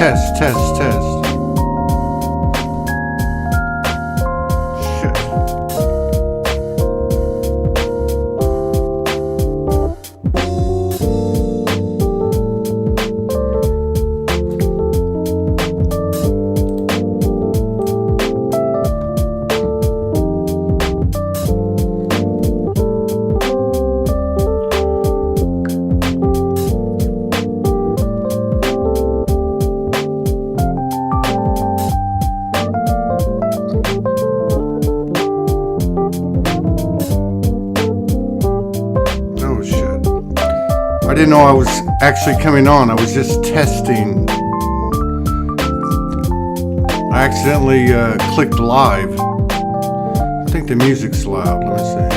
Test, test, test. Shit. I didn't know I was actually coming on. I was just testing. I accidentally clicked live. I think the music's loud. Let me see.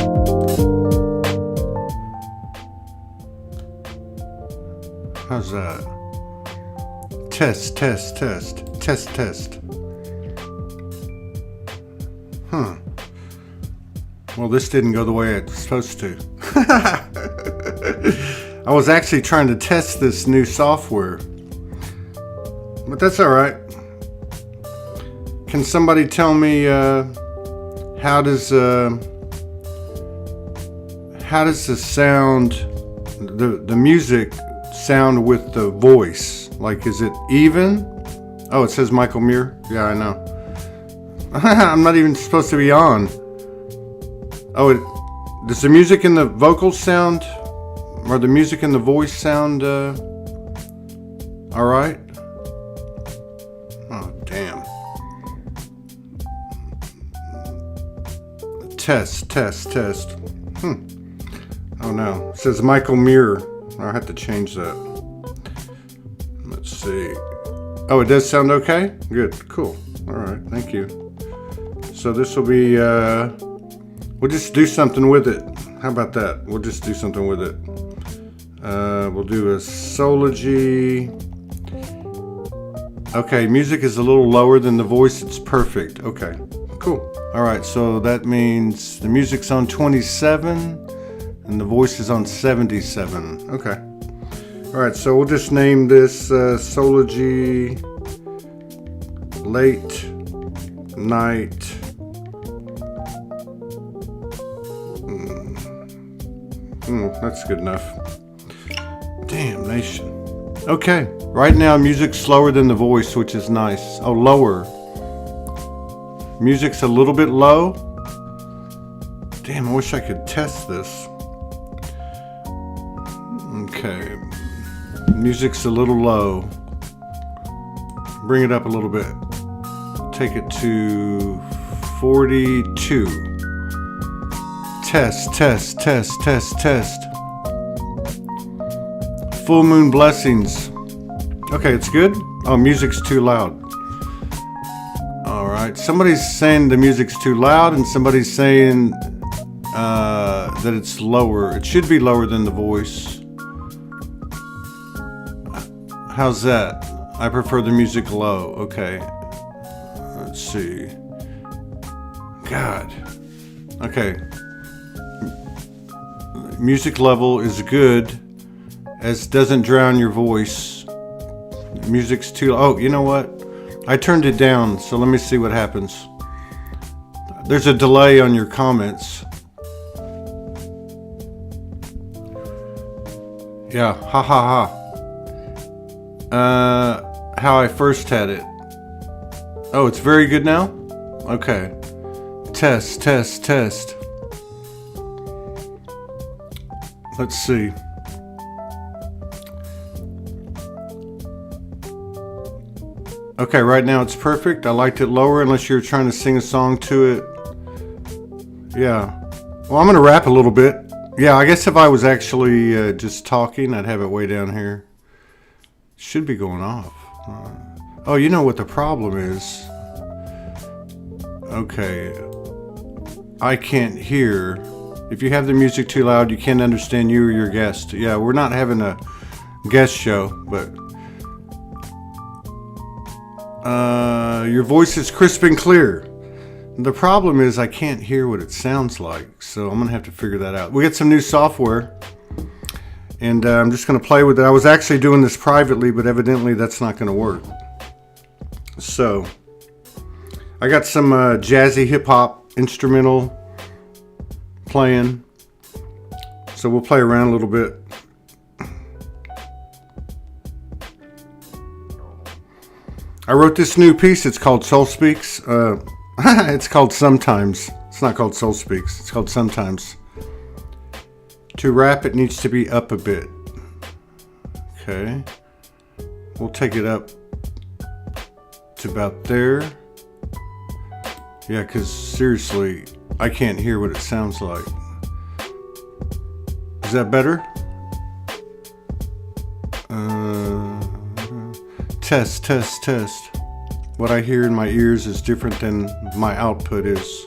How's that? Test, test, test. Test, test. Huh. Well, this didn't go the way it was supposed to. I was actually trying to test this new software, but that's all right. Can somebody tell me how does the sound, the music sound with the voice? Like, is it even? Oh, it says Michael Muir. Yeah, I know. I'm not even supposed to be on. Oh, does the music and the vocals sound? Or the music and the voice sound all right? Oh, damn. Test, test, test. Oh no, it says Michael Muir. I have to change that. Let's see. Oh, it does sound okay? Good, cool. All right, thank you. So this will be, we'll just do something with it. How about that? We'll just do something with it. We'll do a Soulogy. Okay, music is a little lower than the voice. It's perfect. Okay, cool. All right, so that means the music's on 27 and the voice is on 77. Okay. All right, so we'll just name this Soulogy Late Night. That's good enough. Damnation. Okay, right now music's slower than the voice, which is nice. Oh, lower. Music's a little bit low. Damn, I wish I could test this. Okay. Music's a little low. Bring it up a little bit. Take it to 42. Test, test, test, test, test. Full moon blessings. Okay, it's good. Oh, music's too loud. All right. Somebody's saying the music's too loud, and somebody's saying that it's lower. It should be lower than the voice. How's that? I prefer the music low. Okay. Let's see. God. Okay. Music level is good, as doesn't drown your voice. Music's too. Oh, you know what? I turned it down, so let me see what happens. There's a delay on your comments. Yeah, ha ha ha. How I first had it. Oh, it's very good now? Okay. Test, test, test. Let's see. Okay, right now it's perfect. I liked it lower unless you're trying to sing a song to it. Yeah. Well, I'm going to rap a little bit. Yeah, I guess if I was actually just talking, I'd have it way down here. Should be going off. Oh, you know what the problem is? Okay. I can't hear. If you have the music too loud, you can't understand you or your guest. Yeah, we're not having a guest show, but your voice is crisp and clear. The problem is I can't hear what it sounds like, so I'm going to have to figure that out. We got some new software, and I'm just going to play with it. I was actually doing this privately, but evidently that's not going to work. So I got some jazzy hip hop instrumental playing. So we'll play around a little bit. I wrote this new piece. It's called Soul Speaks. It's called Sometimes. It's not called Soul Speaks. It's called Sometimes. To rap, it needs to be up a bit. Okay. We'll take it up to about there. Yeah, because seriously, I can't hear what it sounds like. Is that better? Test, test, test. What I hear in my ears is different than my output is.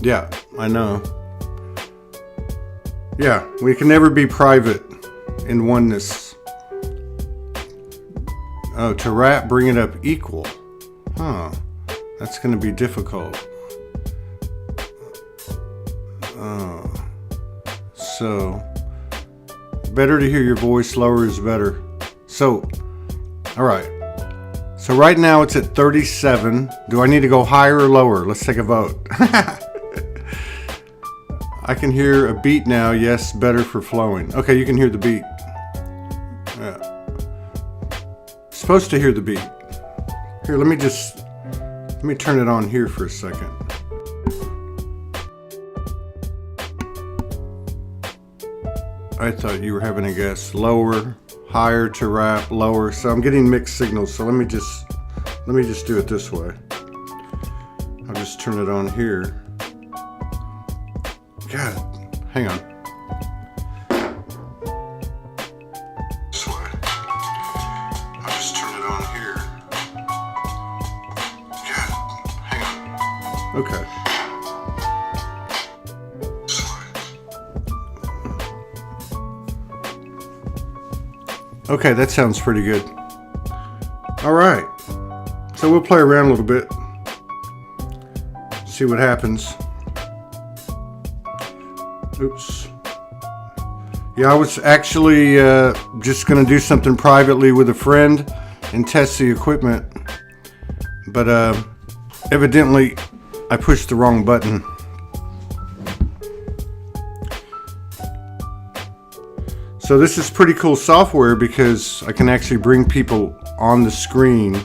Yeah, I know. Yeah, we can never be private in oneness. Oh, to rap, bring it up equal. Huh. That's going to be difficult. So, better to hear your voice, lower is better. So, alright. So right now it's at 37. Do I need to go higher or lower? Let's take a vote. I can hear a beat now. Yes, better for flowing. Okay, you can hear the beat. Yeah. Supposed to hear the beat. Here, let me turn it on here for a second. I thought you were having a guess. Lower, higher to rap, lower. So I'm getting mixed signals. So let me just do it this way. I'll just turn it on here. God, hang on. This way. I'll just turn it on here. God, hang on. Okay. This way. Okay, that sounds pretty good. All right. So we'll play around a little bit. See what happens. Oops. Yeah, I was actually just going to do something privately with a friend and test the equipment. But evidently, I pushed the wrong button. So this is pretty cool software because I can actually bring people on the screen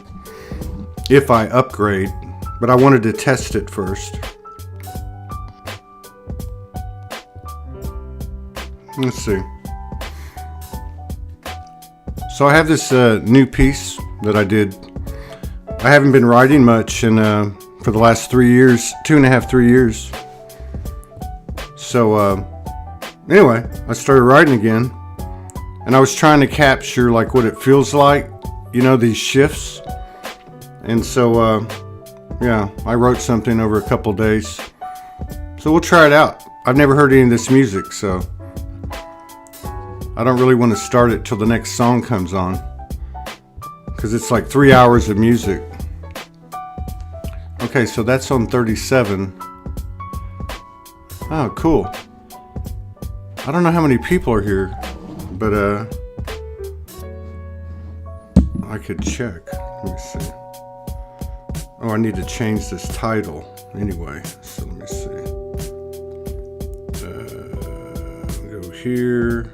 if I upgrade. But I wanted to test it first. Let's see. So I have this new piece that I did. I haven't been writing much for the last 3 years, 2.5, 3 years. So anyway, I started writing again, and I was trying to capture like what it feels like, you know, these shifts. And so yeah, I wrote something over a couple days. So we'll try it out. I've never heard any of this music, so I don't really want to start it till the next song comes on, because it's like 3 hours of music. Okay, so that's on 37. Oh, cool. I don't know how many people are here, but I could check. Let me see. Oh, I need to change this title anyway, so let me see. Go here.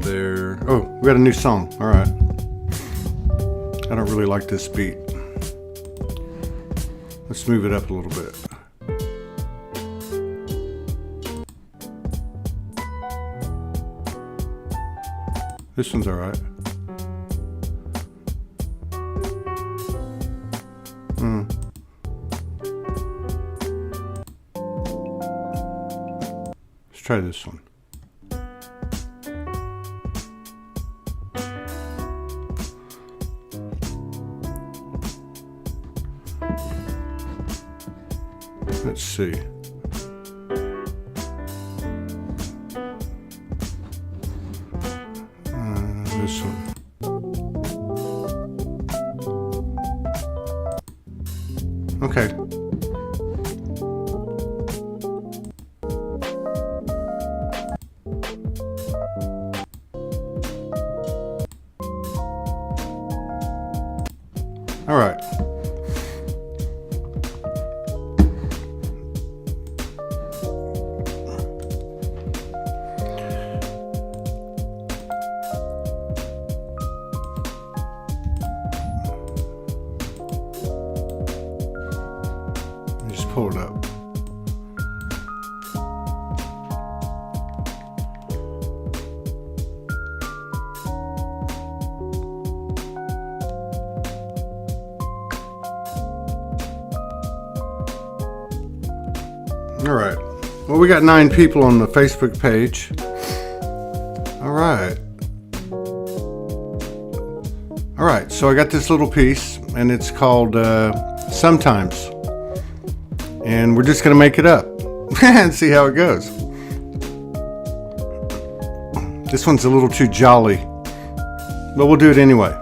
There. Oh, we got a new song. All right. I don't really like this beat. Let's move it up a little bit. This one's all right. Let's try this one. Let's see. This one. Okay. All right. Just pull it up. All right. Well, we got 9 people on the Facebook page. All right. All right. So I got this little piece, and it's called Sometimes. And we're just going to make it up and see how it goes. This one's a little too jolly, but we'll do it anyway.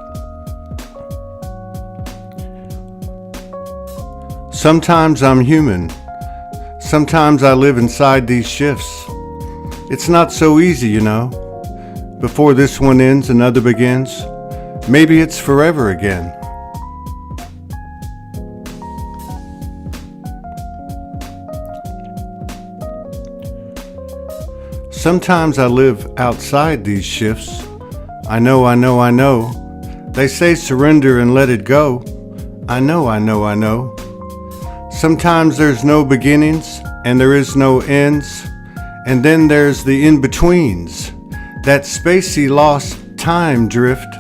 Sometimes I'm human. Sometimes I live inside these shifts. It's not so easy, you know. Before this one ends, another begins. Maybe it's forever again. Sometimes I live outside these shifts. I know. They say surrender and let it go. I know. Sometimes there's no beginnings and there is no ends. And then there's the in-betweens, that spacey lost time drift.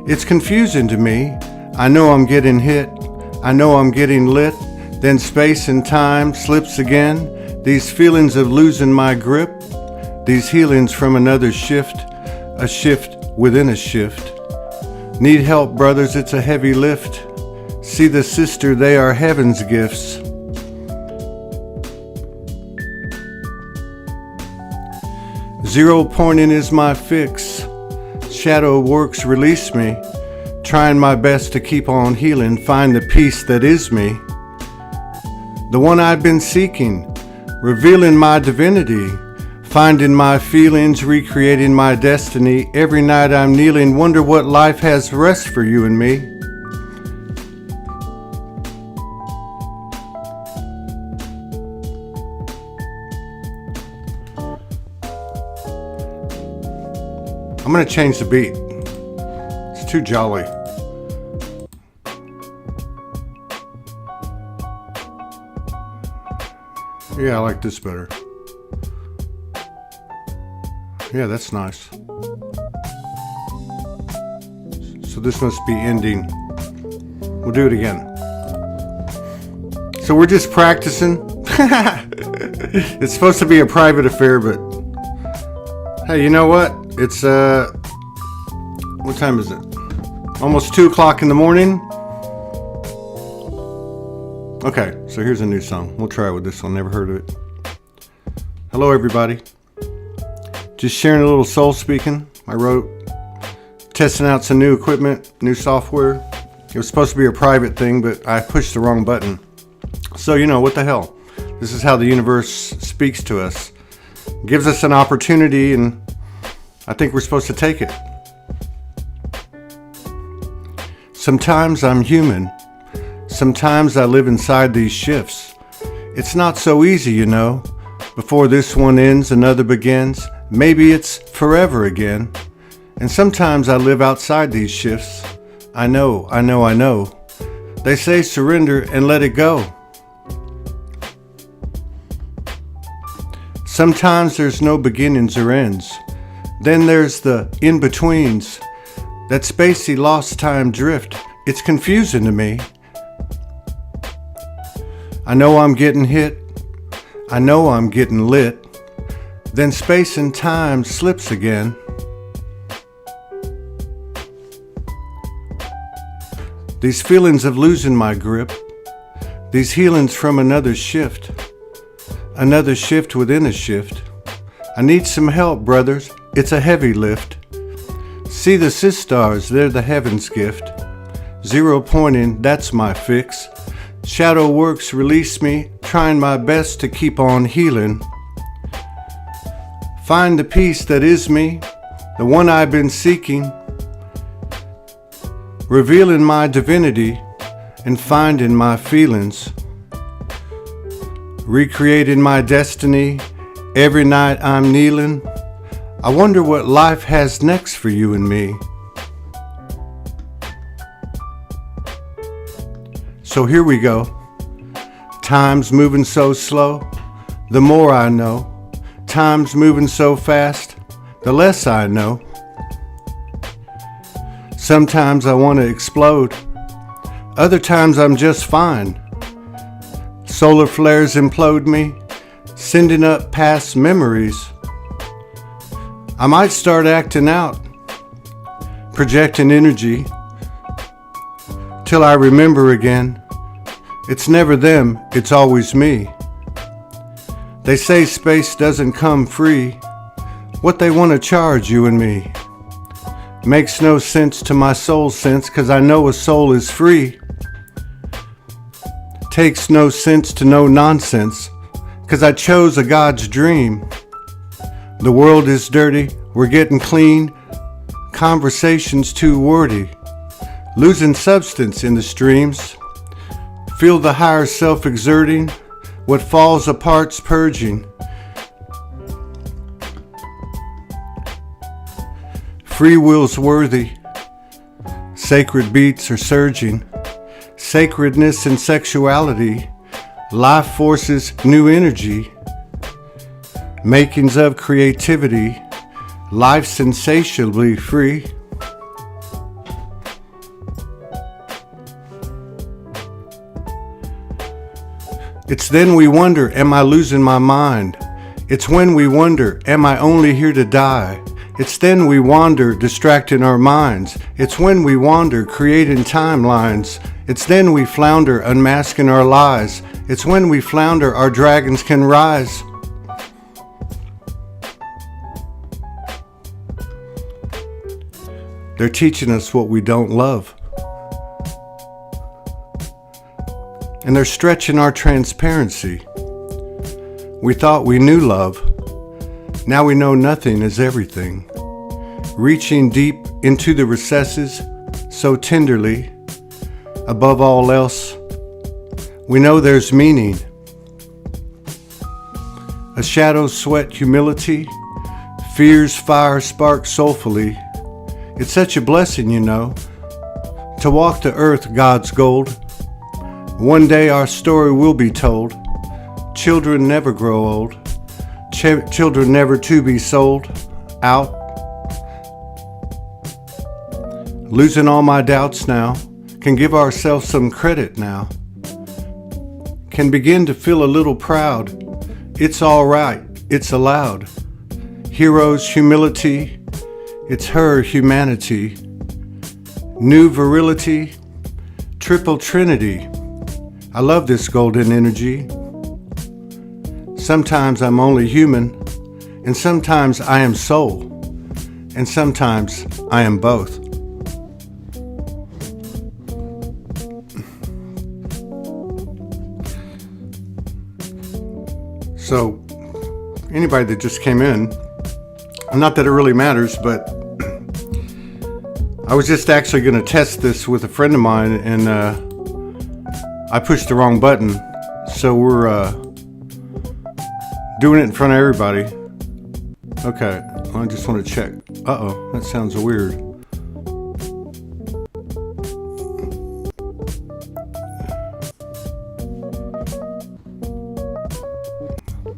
It's confusing to me. I know I'm getting hit. I know I'm getting lit. Then space and time slips again. These feelings of losing my grip. These healings from another shift. A shift within a shift. Need help, brothers, it's a heavy lift. See the sister, they are heaven's gifts. Zero pointing is my fix. Shadow works release me. Trying my best to keep on healing, find the peace that is me. The one I've been seeking, revealing my divinity. Finding my feelings, recreating my destiny. Every night I'm kneeling, wonder what life has rest for you and me. I'm going to change the beat. It's too jolly. Yeah, I like this better. Yeah, that's nice. So this must be ending. We'll do it again. So we're just practicing. It's supposed to be a private affair, but hey, you know what? It's what time is it? Almost 2 o'clock in the morning. Okay, so here's a new song. We'll try it with this one. Never heard of it. Hello, everybody. Just sharing a little soul speaking. I wrote, testing out some new equipment, new software. It was supposed to be a private thing, but I pushed the wrong button. So, you know, what the hell? This is how the universe speaks to us. Gives us an opportunity, and I think we're supposed to take it. Sometimes I'm human. Sometimes I live inside these shifts. It's not so easy, you know. Before this one ends, another begins. Maybe it's forever again. And sometimes I live outside these shifts. I know. They say surrender and let it go. Sometimes there's no beginnings or ends. Then there's the in-betweens. That spacey lost time drift. It's confusing to me. I know I'm getting hit. I know I'm getting lit. Then space and time slips again. These feelings of losing my grip. These healings from another shift. Another shift within a shift. I need some help, brothers. It's a heavy lift. See the sisters, they're the heaven's gift. Zero pointing, that's my fix. Shadow works release me, trying my best to keep on healing. Find the peace that is me, the one I've been seeking. revealing my divinity and finding my feelings, recreating my destiny. Every night I'm kneeling. I wonder what life has next for you and me. So here we go. Time's moving so slow, the more I know. Time's moving so fast, the less I know. Sometimes I want to explode. Other times I'm just fine. Solar flares implode me, sending up past memories. I might start acting out, projecting energy, till I remember again. It's never them, it's always me. They say space doesn't come free. What they want to charge you and me makes no sense to my soul sense, 'cause I know a soul is free. Takes no sense to no nonsense, 'cause I chose a God's dream. The world is dirty, we're getting clean. Conversations too wordy, losing substance in the streams. Feel the higher self exerting, what falls apart's purging. Free will's worthy, sacred beats are surging. Sacredness and sexuality, life forces new energy. Makings of creativity, life sensationally free. It's then we wonder, am I losing my mind? It's when we wonder, am I only here to die? It's then we wander, distracting our minds. It's when we wander, creating timelines. It's then we flounder, unmasking our lies. It's when we flounder, our dragons can rise. They're teaching us what we don't love. And they're stretching our transparency. We thought we knew love. Now we know nothing is everything. Reaching deep into the recesses so tenderly. Above all else, we know there's meaning. A shadow sweat humility. Fear's fire spark soulfully. It's such a blessing, you know, to walk the earth God's gold. One day our story will be told. Children never grow old. Children never to be sold out. Losing all my doubts now. Can give ourselves some credit now. Can begin to feel a little proud. It's all right. It's allowed. Heroes, humility. It's her humanity. New virility. Triple Trinity. I love this golden energy. Sometimes I'm only human, and sometimes I am soul, and sometimes I am both. So, anybody that just came in, not that it really matters, but I was just actually going to test this with a friend of mine, and I pushed the wrong button, so we're doing it in front of everybody. Okay, I just want to check. Uh-oh, that sounds weird.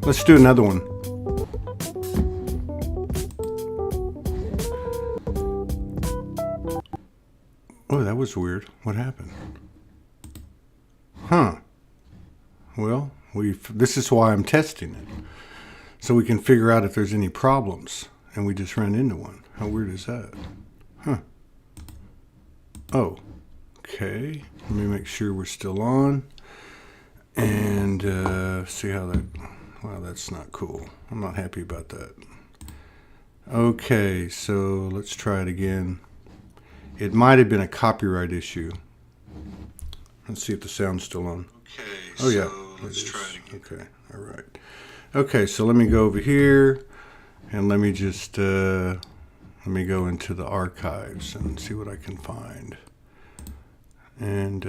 Let's do another one. Oh, that was weird. What happened? Huh. Well, this is why I'm testing it. So we can figure out if there's any problems. And we just ran into one. How weird is that? Huh. Oh. Okay. Let me make sure we're still on. And see how that... Wow, that's not cool. I'm not happy about that. Okay, so let's try it again. It might have been a copyright issue. Let's see if the sound's still on. Okay, oh, yeah. So let's try it again. Okay, all right. Okay, so let me go over here and let me just let me go into the archives and see what I can find. And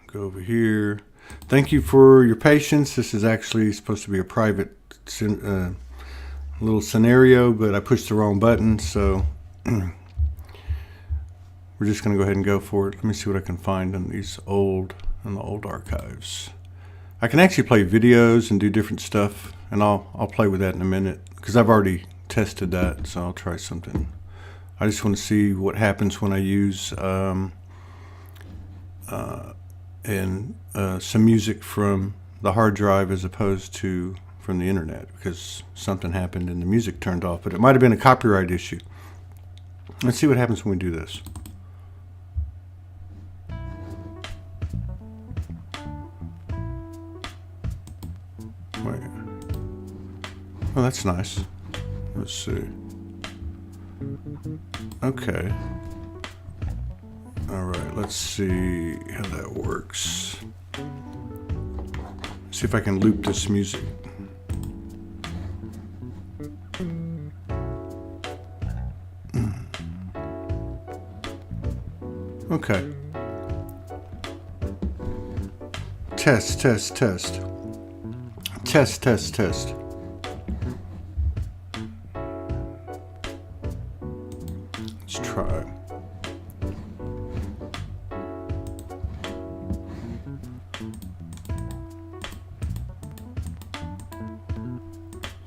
go over here. Thank you for your patience. This is actually supposed to be a private little scenario, but I pushed the wrong button, so we're just going to go ahead and go for it. Let me see what I can find in the old archives. I can actually play videos and do different stuff, and I'll play with that in a minute because I've already tested that, so I'll try something. I just want to see what happens when I use some music from the hard drive as opposed to from the internet, because something happened and the music turned off, but it might have been a copyright issue. Let's see what happens when we do this. Wait. Oh, that's nice. Let's see. Okay. All right, let's see how that works. See if I can loop this music. Okay. Test. Test. Let's try.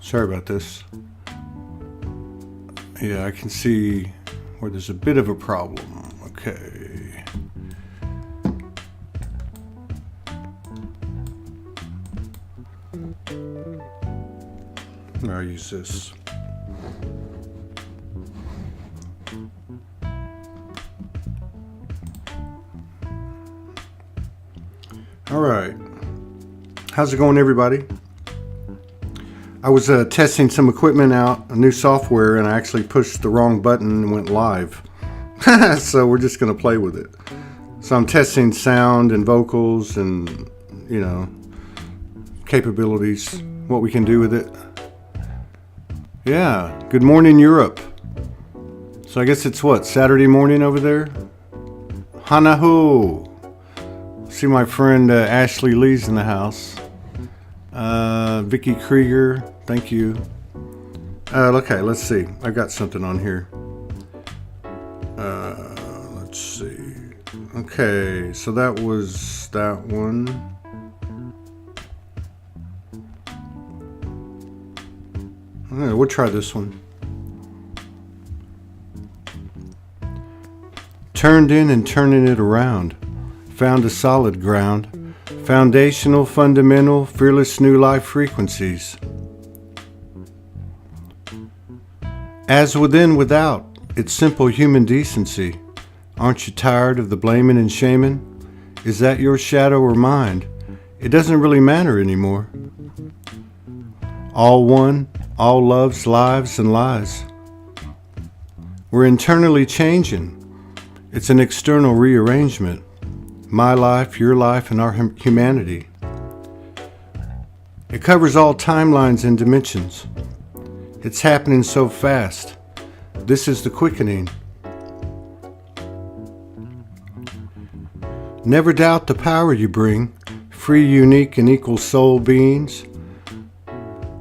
Sorry about this. Yeah, I can see where there's a bit of a problem. Okay. I'll use this. All right. How's it going, everybody? I was testing some equipment out, a new software, and I actually pushed the wrong button and went live. So we're just going to play with it. So I'm testing sound and vocals and, capabilities, what we can do with it. Yeah, good morning, Europe. So I guess it's what, Saturday morning over there? Hanaho. See my friend Ashley Lee's in the house. Vicky Krieger, thank you. Okay, let's see. I've got something on here. Let's see. Okay, so that was that one. Okay, we'll try this one. Turned in and turning it around. Found a solid ground. Foundational, fundamental, fearless new life frequencies. As within, without, it's simple human decency. Aren't you tired of the blaming and shaming? Is that your shadow or mine? It doesn't really matter anymore. All one, all loves, lives, and lies. We're internally changing. It's an external rearrangement. My life, your life, and our humanity. It covers all timelines and dimensions. It's happening so fast. This is the quickening. Never doubt the power you bring, free, unique, and equal soul beings.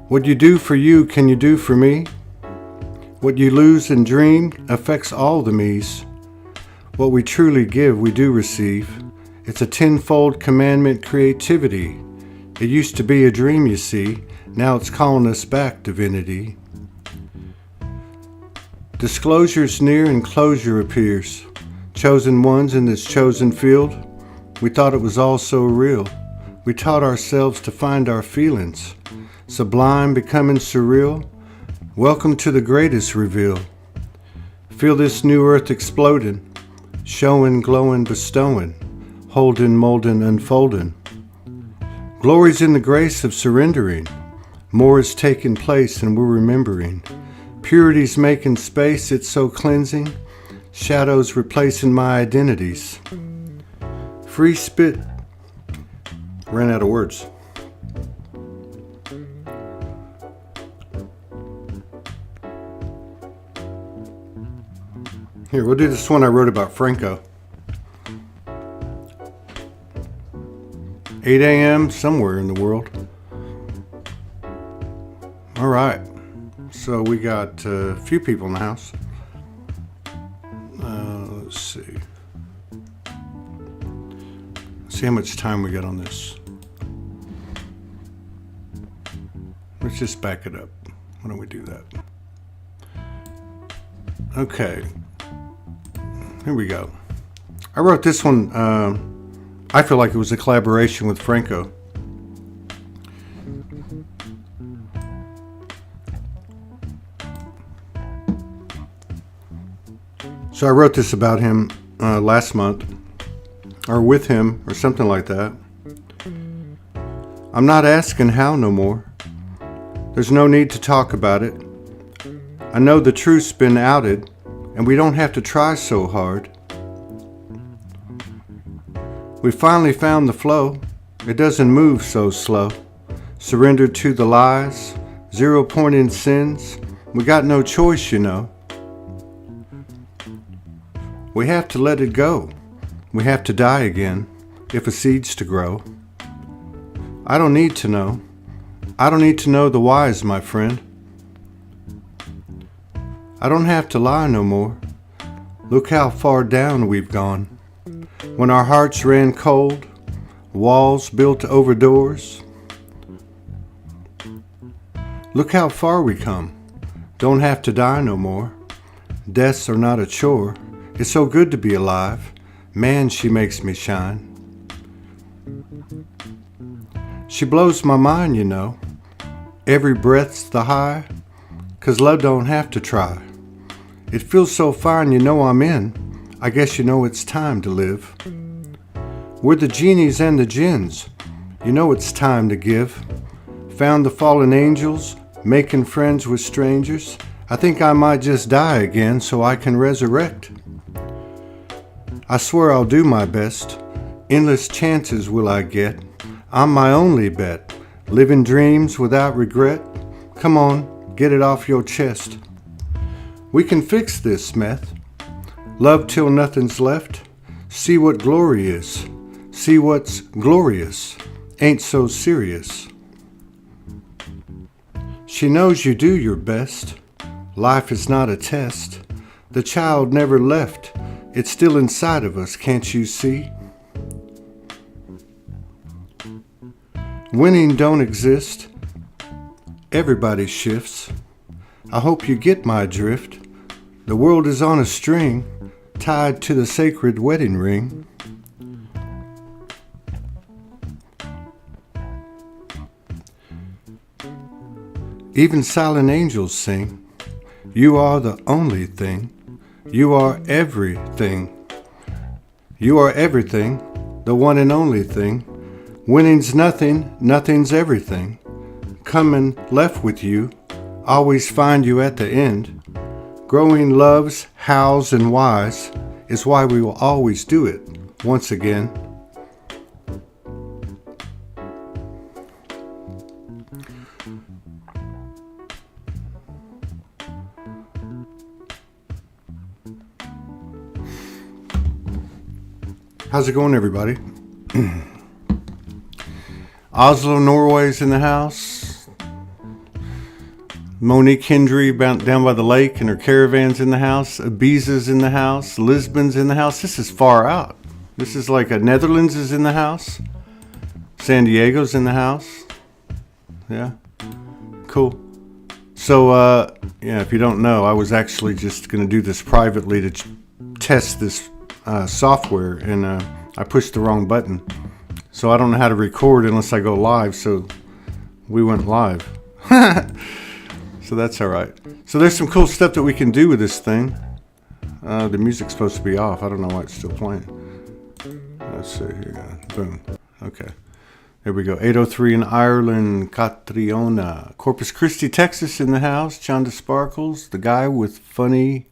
What you do for you, can you do for me? What you lose and dream affects all the me's. What we truly give, we do receive. It's a tenfold commandment creativity. It used to be a dream, you see. Now it's calling us back, divinity. Disclosure's near and closure appears. Chosen ones in this chosen field. We thought it was all so real. We taught ourselves to find our feelings. Sublime becoming surreal. Welcome to the greatest reveal. Feel this new earth exploding. Showing, glowing, bestowing. Holding, molding, unfolding. Glory's in the grace of surrendering. More is taking place and we're remembering. Purity's making space, it's so cleansing. Shadows replacing my identities. Free spit. Ran out of words. Here, we'll do this one I wrote about Franco. 8 a.m. somewhere in the world. All right. So we got a few people in the house. Let's see. See how much time we got on this. Let's just back it up. Why don't we do that? Okay. Here we go. I wrote this one. I feel like it was a collaboration with Franco. So I wrote this about him last month, or with him, or something like that. I'm not asking how no more. There's no need to talk about it. I know the truth's been outed, and we don't have to try so hard. We finally found the flow. It doesn't move so slow. Surrendered to the lies, 0 point in sins. We got no choice, you know. We have to let it go. We have to die again, if a seed's to grow. I don't need to know. I don't need to know the whys, my friend. I don't have to lie no more. Look how far down we've gone. When our hearts ran cold, walls built over doors. Look how far we come. Don't have to die no more. Deaths are not a chore. It's so good to be alive. Man, she makes me shine. She blows my mind, you know. Every breath's the high, 'cause love don't have to try. It feels so fine, you know I'm in. I guess you know it's time to live. We're the genies and the jinns. You know it's time to give. Found the fallen angels, making friends with strangers. I think I might just die again so I can resurrect. I swear I'll do my best. Endless chances will I get. I'm my only bet. Living dreams without regret. Come on, get it off your chest. We can fix this meth. Love till nothing's left. See what glory is. See what's glorious. Ain't so serious. She knows you do your best. Life is not a test. The child never left. It's still inside of us, can't you see? Winning don't exist. Everybody shifts. I hope you get my drift. The world is on a string, tied to the sacred wedding ring. Even silent angels sing. You are the only thing. You are everything. You are everything, the one and only thing. Winning's nothing, nothing's everything. Coming left with you, always find you at the end. Growing loves, hows, and whys is why we will always do it once again. How's it going, everybody? Oslo, Norway's in the house. Monique Hendry down by the lake and her caravan's in the house. Ibiza's in the house. Lisbon's in the house. This is far out. This is like Netherlands is in the house. San Diego's in the house. Yeah. Cool. So, yeah, if you don't know, I was actually just going to do this privately to test this software, and I pushed the wrong button. So I don't know how to record unless I go live, so we went live. So that's all right. So there's some cool stuff that we can do with this thing. The music's supposed to be off. I don't know why it's still playing. Let's see here. Boom. Okay. There we go. 803 in Ireland. Catriona. Corpus Christi, Texas in the house. Chonda Sparkles. The guy with funny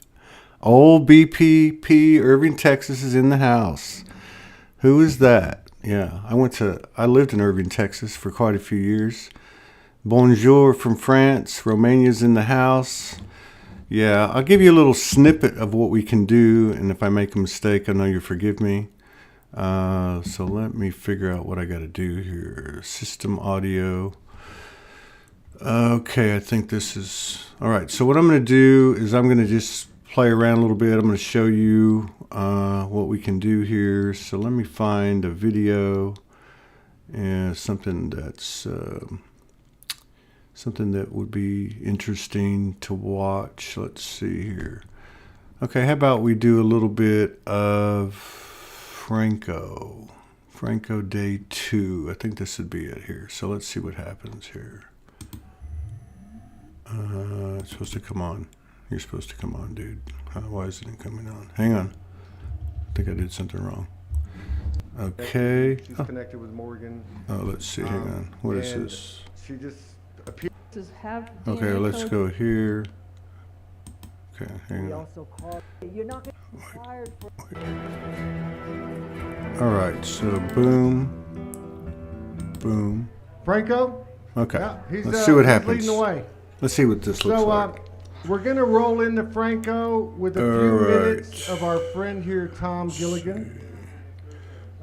old BPP. Irving, Texas is in the house. Who is that? Yeah. I lived in Irving, Texas for quite a few years. Bonjour from France. Romania's in the house. Yeah, I'll give you a little snippet of what we can do, and if I make a mistake, I know you'll forgive me. So let me figure out what I got to do here. System audio. Okay, I think this is all right. So what I'm going to do is I'm going to just play around a little bit. I'm going to show you what we can do here. So let me find a video and something that's something that would be interesting to watch. Let's see here. Okay, how about we do a little bit of Franco Day 2. I think this would be it here. So let's see what happens here. It's supposed to come on. You're supposed to come on, dude. Why isn't it coming on? Hang on. I think I did something wrong. Okay. She's connected with Morgan. Oh, let's see. Hang on. What is this? She just appeared. Okay, let's go here. Okay, hang on. You're not going to be fired for. All right, so boom, boom. Franco? Okay, Yeah, let's see what he's happens. leading the way. Let's see what this looks like. We're going to roll into Franco with a few minutes of our friend here, Tom Gilligan.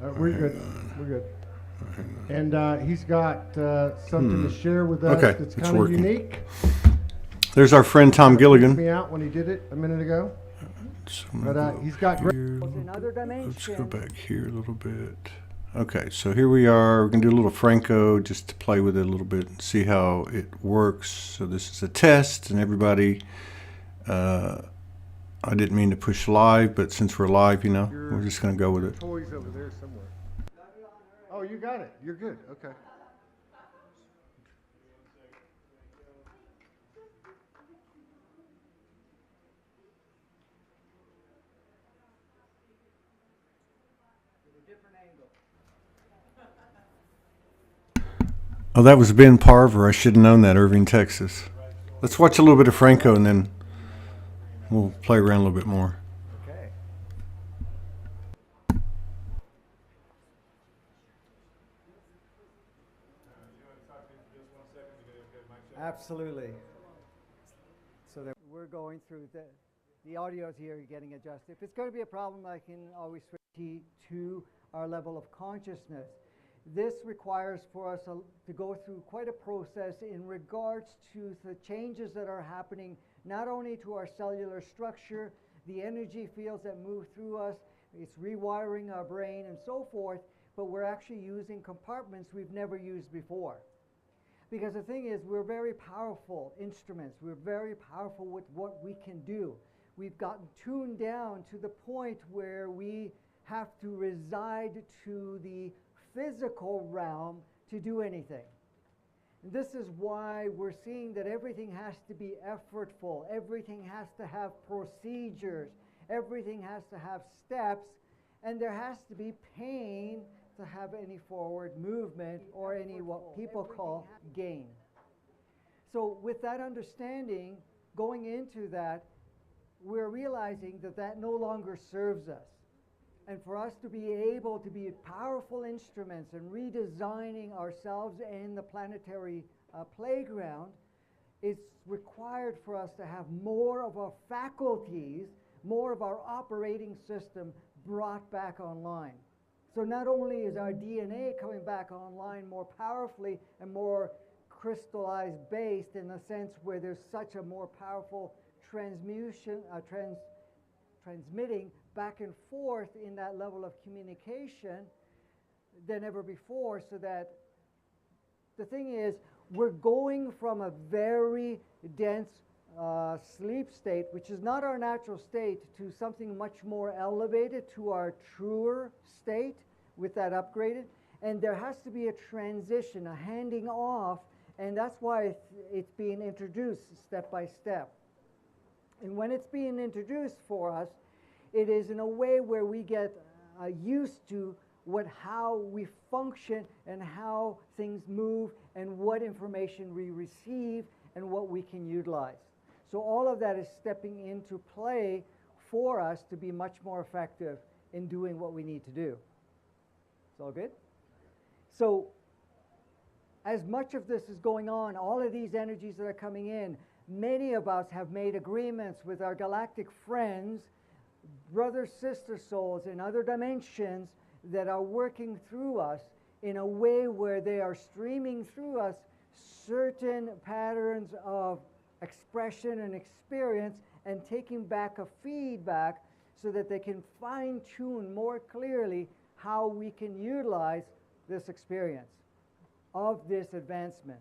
We're good. We're good. And he's got something to share with us that's kind of unique. There's our friend Tom Gilligan. Me out when he did it a minute ago. But he's got great. Let's go back here a little bit. Okay, so here we are. We're going to do a little Franco just to play with it a little bit and see how it works. So this is a test, and everybody, I didn't mean to push live, but since we're live, you know, we're just going to go with it. Toys over there somewhere. Oh, you got it. You're good. Okay. Oh, that was Ben Parver. I should have known that, Irving, Texas. Let's watch a little bit of Franco, and then we'll play around a little bit more. Okay. Absolutely. So that we're going through the audios here getting adjusted. If it's going to be a problem, I can always switch to our level of consciousness. This requires for us to go through quite a process in regards to the changes that are happening, not only to our cellular structure, the energy fields that move through us, it's rewiring our brain and so forth, but we're actually using compartments we've never used before. Because the thing is, we're very powerful instruments. We're very powerful with what we can do. We've gotten tuned down to the point where we have to reside to the physical realm to do anything. And this is why we're seeing that everything has to be effortful, everything has to have procedures, everything has to have steps, and there has to be pain to have any forward movement or any what people call gain. So with that understanding, going into that, we're realizing that that no longer serves us. And for us to be able to be powerful instruments and redesigning ourselves in the planetary playground, it's required for us to have more of our faculties, more of our operating system brought back online. So not only is our DNA coming back online more powerfully and more crystallized based in the sense where there's such a more powerful transmitting back and forth in that level of communication than ever before, so that the thing is, we're going from a very dense sleep state, which is not our natural state, to something much more elevated, to our truer state with that upgraded. And there has to be a transition, a handing off, and that's why it's being introduced step by step. And when it's being introduced for us, it is in a way where we get used to how we function and how things move and what information we receive and what we can utilize. So all of that is stepping into play for us to be much more effective in doing what we need to do. It's all good? So as much of this is going on, all of these energies that are coming in, many of us have made agreements with our galactic friends, brother, sister souls in other dimensions, that are working through us in a way where they are streaming through us certain patterns of expression and experience and taking back a feedback so that they can fine-tune more clearly how we can utilize this experience of this advancement.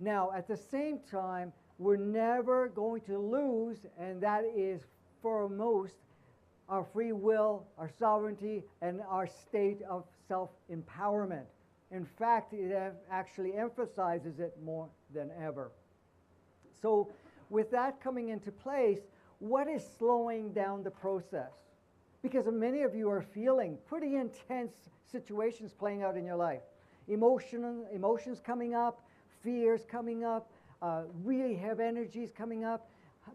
Now, at the same time, we're never going to lose, and that is foremost, our free will, our sovereignty, and our state of self-empowerment. In fact, it actually emphasizes it more than ever. So with that coming into place, what is slowing down the process? Because many of you are feeling pretty intense situations playing out in your life. Emotions coming up, fears coming up, really heavy energies coming up,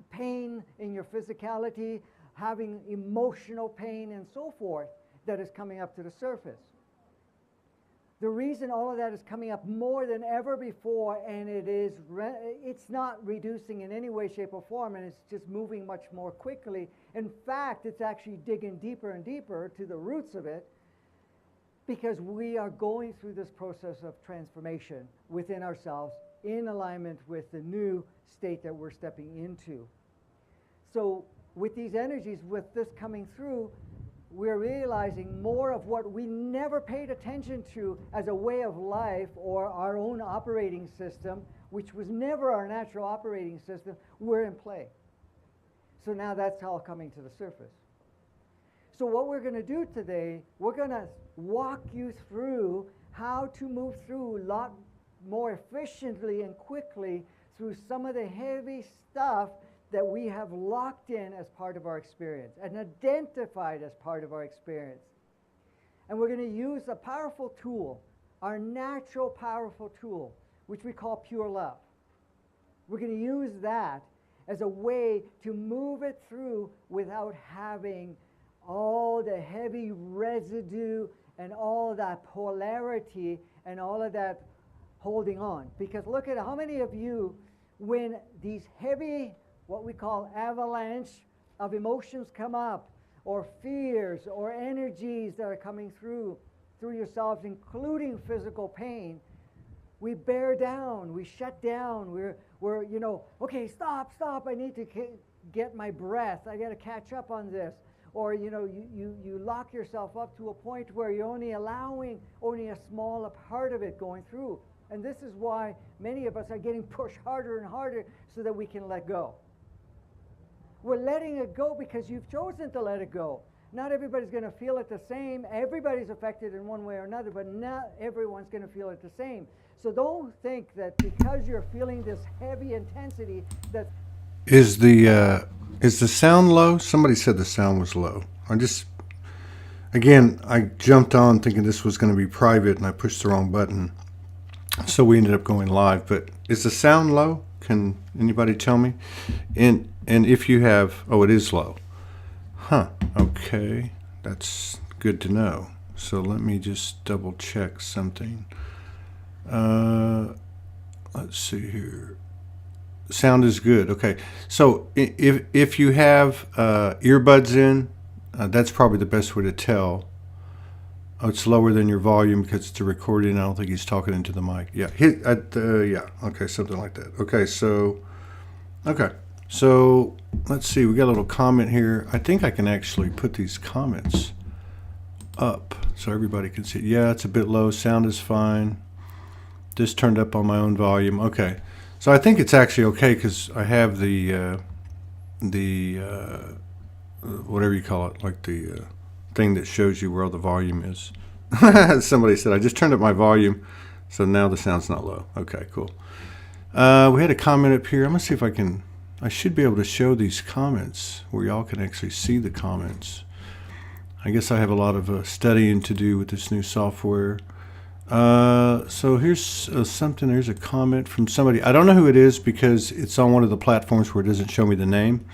pain in your physicality, having emotional pain and so forth that is coming up to the surface. The reason all of that is coming up more than ever before, and it's not reducing in any way, shape, or form, and it's just moving much more quickly. In fact, it's actually digging deeper and deeper to the roots of it, because we are going through this process of transformation within ourselves in alignment with the new state that we're stepping into. So with these energies, with this coming through, we're realizing more of what we never paid attention to as a way of life or our own operating system, which was never our natural operating system, we're in play. So now that's all coming to the surface. So what we're going to do today, we're going to walk you through how to move through a lot more efficiently and quickly through some of the heavy stuff that we have locked in as part of our experience and identified as part of our experience. And we're going to use a powerful tool, our natural powerful tool, which we call pure love. We're going to use that as a way to move it through without having all the heavy residue and all that polarity and all of that holding on. Because look at how many of you, when these heavy, what we call avalanche of emotions come up, or fears, or energies that are coming through yourselves, including physical pain, we bear down, we shut down, we're okay, stop, I need to get my breath, I got to catch up on this. Or, you lock yourself up to a point where you're only allowing only a smaller part of it going through. And this is why many of us are getting pushed harder and harder so that we can let go. We're letting it go because you've chosen to let it go. Not everybody's going to feel it the same. Everybody's affected in one way or another, but not everyone's going to feel it the same. So don't think that because you're feeling this heavy intensity that... Is the sound low? Somebody said the sound was low. I jumped on thinking this was going to be private, and I pushed the wrong button. So we ended up going live. But is the sound low? Can anybody tell me? And if you have, it is low. Huh, okay. That's good to know. So let me just double check something. Let's see here. Sound is good. Okay. So if you have earbuds in, that's probably the best way to tell. Oh, it's lower than your volume because it's a recording. I don't think he's talking into the mic. Yeah. Okay. Something like that. Okay. So let's see. We got a little comment here. I think I can actually put these comments up so everybody can see. Yeah, it's a bit low. Sound is fine. Just turned up on my own volume. Okay. So I think it's actually okay because I have the whatever you call it, like the thing that shows you where all the volume is. Somebody said, I just turned up my volume, so now the sound's not low. Okay, cool. We had a comment up here. I'm going to see if I should be able to show these comments where y'all can actually see the comments. I guess I have a lot of studying to do with this new software. So here's something. There's a comment from somebody. I don't know who it is because it's on one of the platforms where it doesn't show me the name,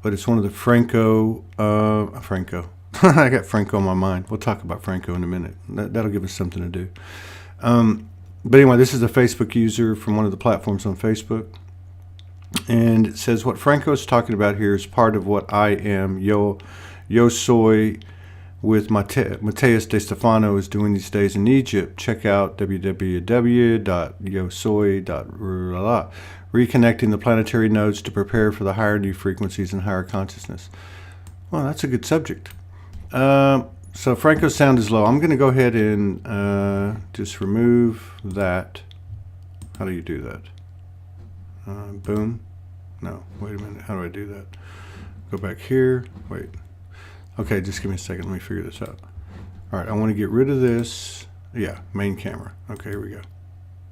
but it's one of the Franco. I got Franco on my mind. We'll talk about Franco in a minute. That'll give us something to do. But anyway, this is a Facebook user from one of the platforms on Facebook. And it says, what Franco is talking about here is part of what I am. Yo soy with Mateus De Stefano is doing these days in Egypt. Check out www.yosoy.rula. Reconnecting the planetary nodes to prepare for the higher new frequencies and higher consciousness. Well, that's a good subject. So Franco's sound is low. I'm going to go ahead and just remove that. How do you do that? Boom. No, wait a minute. How do I do that? Go back here. Wait. Okay, just give me a second. Let me figure this out. All right, I want to get rid of this. Yeah, main camera. Okay, here we go.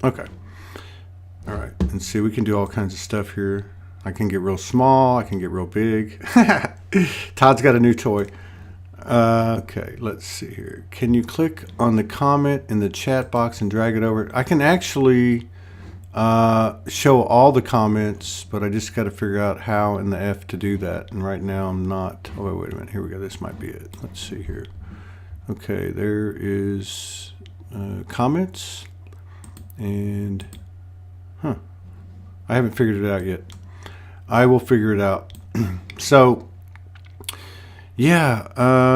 Okay. All right, and see, we can do all kinds of stuff here. I can get real small. I can get real big. Todd's got a new toy. Okay, let's see here. Can you click on the comment in the chat box and drag it over? I can actually show all the comments, but I just got to figure out how in the F to do that. And right now I'm not. Oh, wait a minute. Here we go. This might be it. Let's see here. Okay, there is comments. And, I haven't figured it out yet. I will figure it out. So, yeah,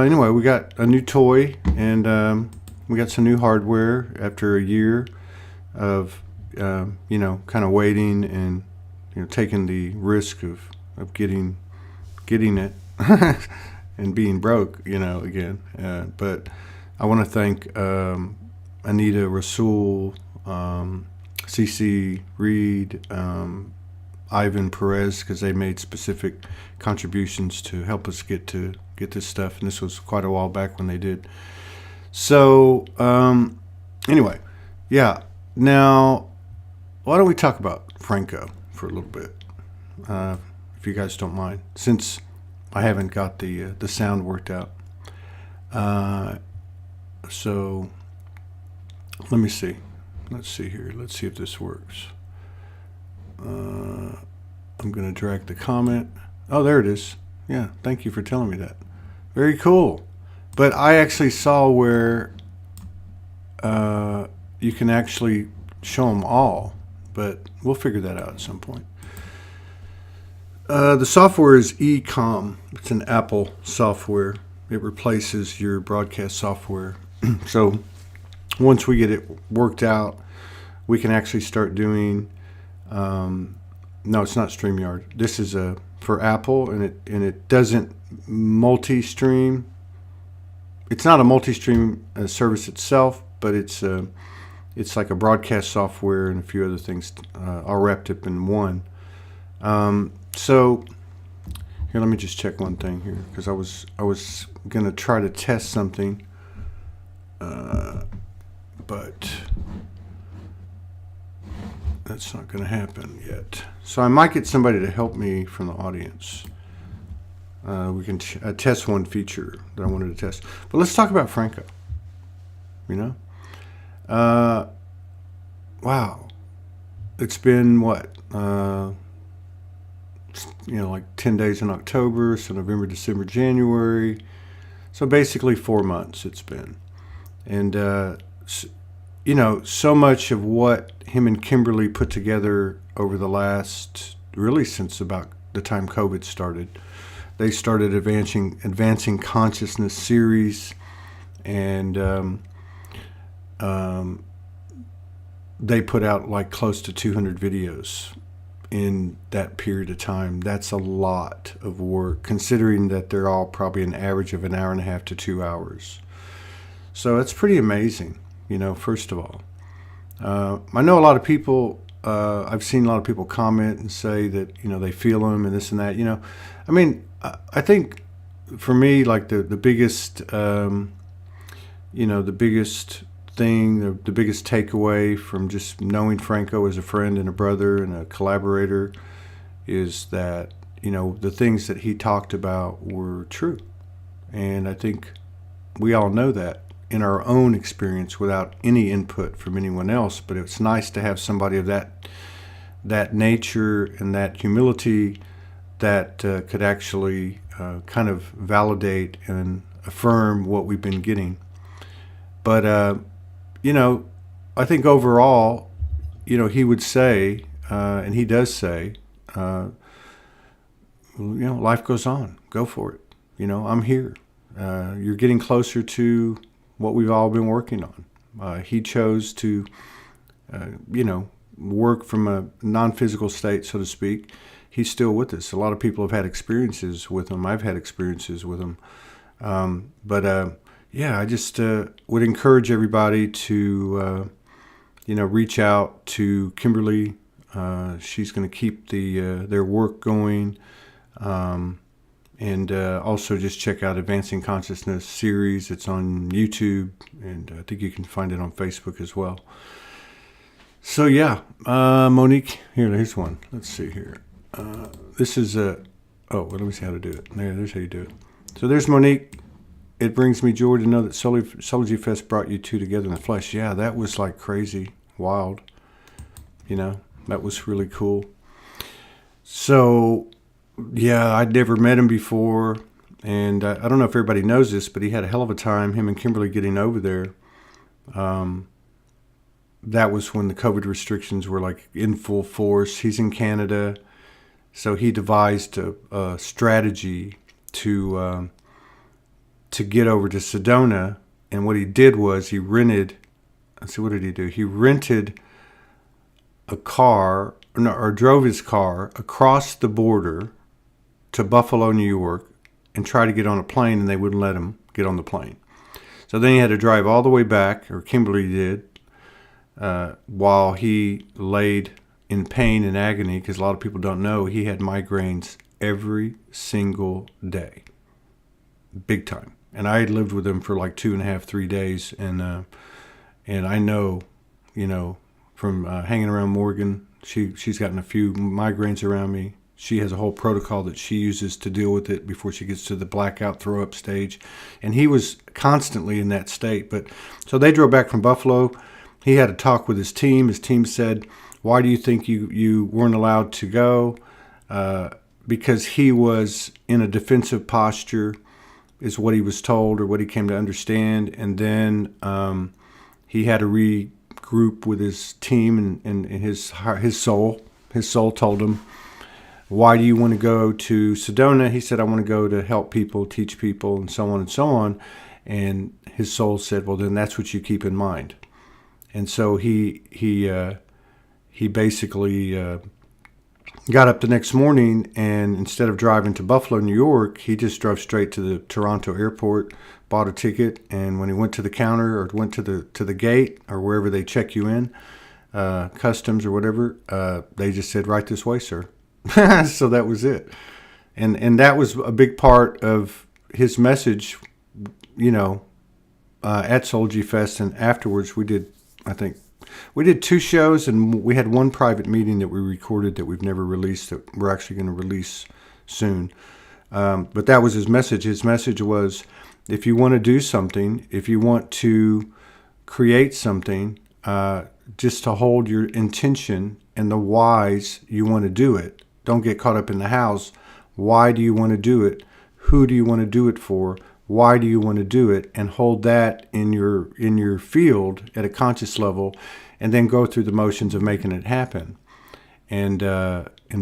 anyway, we got a new toy, and we got some new hardware after a year of, kind of waiting and, taking the risk of getting it and being broke, again. But I want to thank Anita, Rasul, CC Reed, Ivan Perez, because they made specific contributions to help us get this stuff, and this was quite a while back when they did. So anyway, yeah. Now, why don't we talk about Franco for a little bit, if you guys don't mind, since I haven't got the sound worked out. So let me see. Let's see here. Let's see if this works. I'm going to drag the comment. Oh, there it is. Yeah, thank you for telling me that. Very cool. But I actually saw where you can actually show them all, but we'll figure that out at some point. The software is eCom. It's an Apple software. It replaces your broadcast software. So once we get it worked out, we can actually start doing, no, it's not StreamYard. This is for Apple, and it doesn't multi-stream. It's not a multi-stream service itself, but it's like a broadcast software and a few other things all wrapped up in one. So here, let me just check one thing here, because I was gonna try to test something, but that's not going to happen yet. So I might get somebody to help me from the audience. We can test one feature that I wanted to test. But let's talk about Franco. Wow. It's been what? Like 10 days in October, so November, December, January. So basically 4 months it's been. And, so much of what him and Kimberly put together over the last, really since about the time COVID started. They started advancing consciousness series, and they put out like close to 200 videos in that period of time. That's a lot of work, considering that they're all probably an average of an hour and a half to 2 hours. So it's pretty amazing, first of all. I know a lot of people, I've seen a lot of people comment and say that, they feel them and this and that, I mean, I think for me, like the biggest, the biggest thing, the biggest takeaway from just knowing Franco as a friend and a brother and a collaborator is that, the things that he talked about were true. And I think we all know that in our own experience without any input from anyone else. But it's nice to have somebody of that nature and that humility that could actually kind of validate and affirm what we've been getting. But, I think overall, he would say, and he does say, life goes on. Go for it. I'm here. you're getting closer to what we've all been working on. He chose to, work from a non-physical state, so to speak. He's still with us. A lot of people have had experiences with him. I've had experiences with him. I just would encourage everybody to, reach out to Kimberly. She's going to keep their work going. And also just check out Advancing Consciousness series. It's on YouTube, and I think you can find it on Facebook as well. So yeah, Monique, here's one. Let's see here. This is let me see how to do it. There's how you do it. So there's Monique. It brings me joy to know that Soulogy Fest brought you two together in the flesh. Yeah, that was like crazy, wild. That was really cool. So, yeah, I'd never met him before, and I don't know if everybody knows this, but he had a hell of a time, him and Kimberly, getting over there. That was when the COVID restrictions were like in full force. He's in Canada, so he devised a strategy to get over to Sedona, and what he did was he rented. What did he do? He rented a car, or drove his car across the border to Buffalo, New York, and try to get on a plane, and they wouldn't let him get on the plane. So then he had to drive all the way back, or Kimberly did, while he laid in pain and agony, because a lot of people don't know he had migraines every single day, big time. And I had lived with him for like 2.5, 3 days, and I know, from hanging around Morgan, she's gotten a few migraines around me. She has a whole protocol that she uses to deal with it before she gets to the blackout throw up stage. And he was constantly in that state. But so they drove back from Buffalo. He had a talk with his team. His team said, "Why do you think you weren't allowed to go?" Because he was in a defensive posture, is what he was told, or what he came to understand. And then he had to regroup with his team, and his soul. His soul told him, "Why do you want to go to Sedona?" He said, "I want to go to help people, teach people, and so on and so on." And his soul said, "Well, then that's what you keep in mind." And so he basically got up the next morning, and instead of driving to Buffalo, New York, he just drove straight to the Toronto airport, bought a ticket, and when he went to the counter, or went to the gate, or wherever they check you in, customs or whatever, they just said, "Right this way, sir." So that was it. And that was a big part of his message, at Soulogy Fest, and afterwards we did 2 shows, and we had one private meeting that we recorded that we've never released, that we're actually going to release soon. But that was his message. His message was, if you want to do something, if you want to create something, just to hold your intention and the whys you want to do it. Don't get caught up in the hows. Why do you want to do it? Who do you want to do it for? Why do you want to do it? And hold that in your field at a conscious level, and then go through the motions of making it happen. And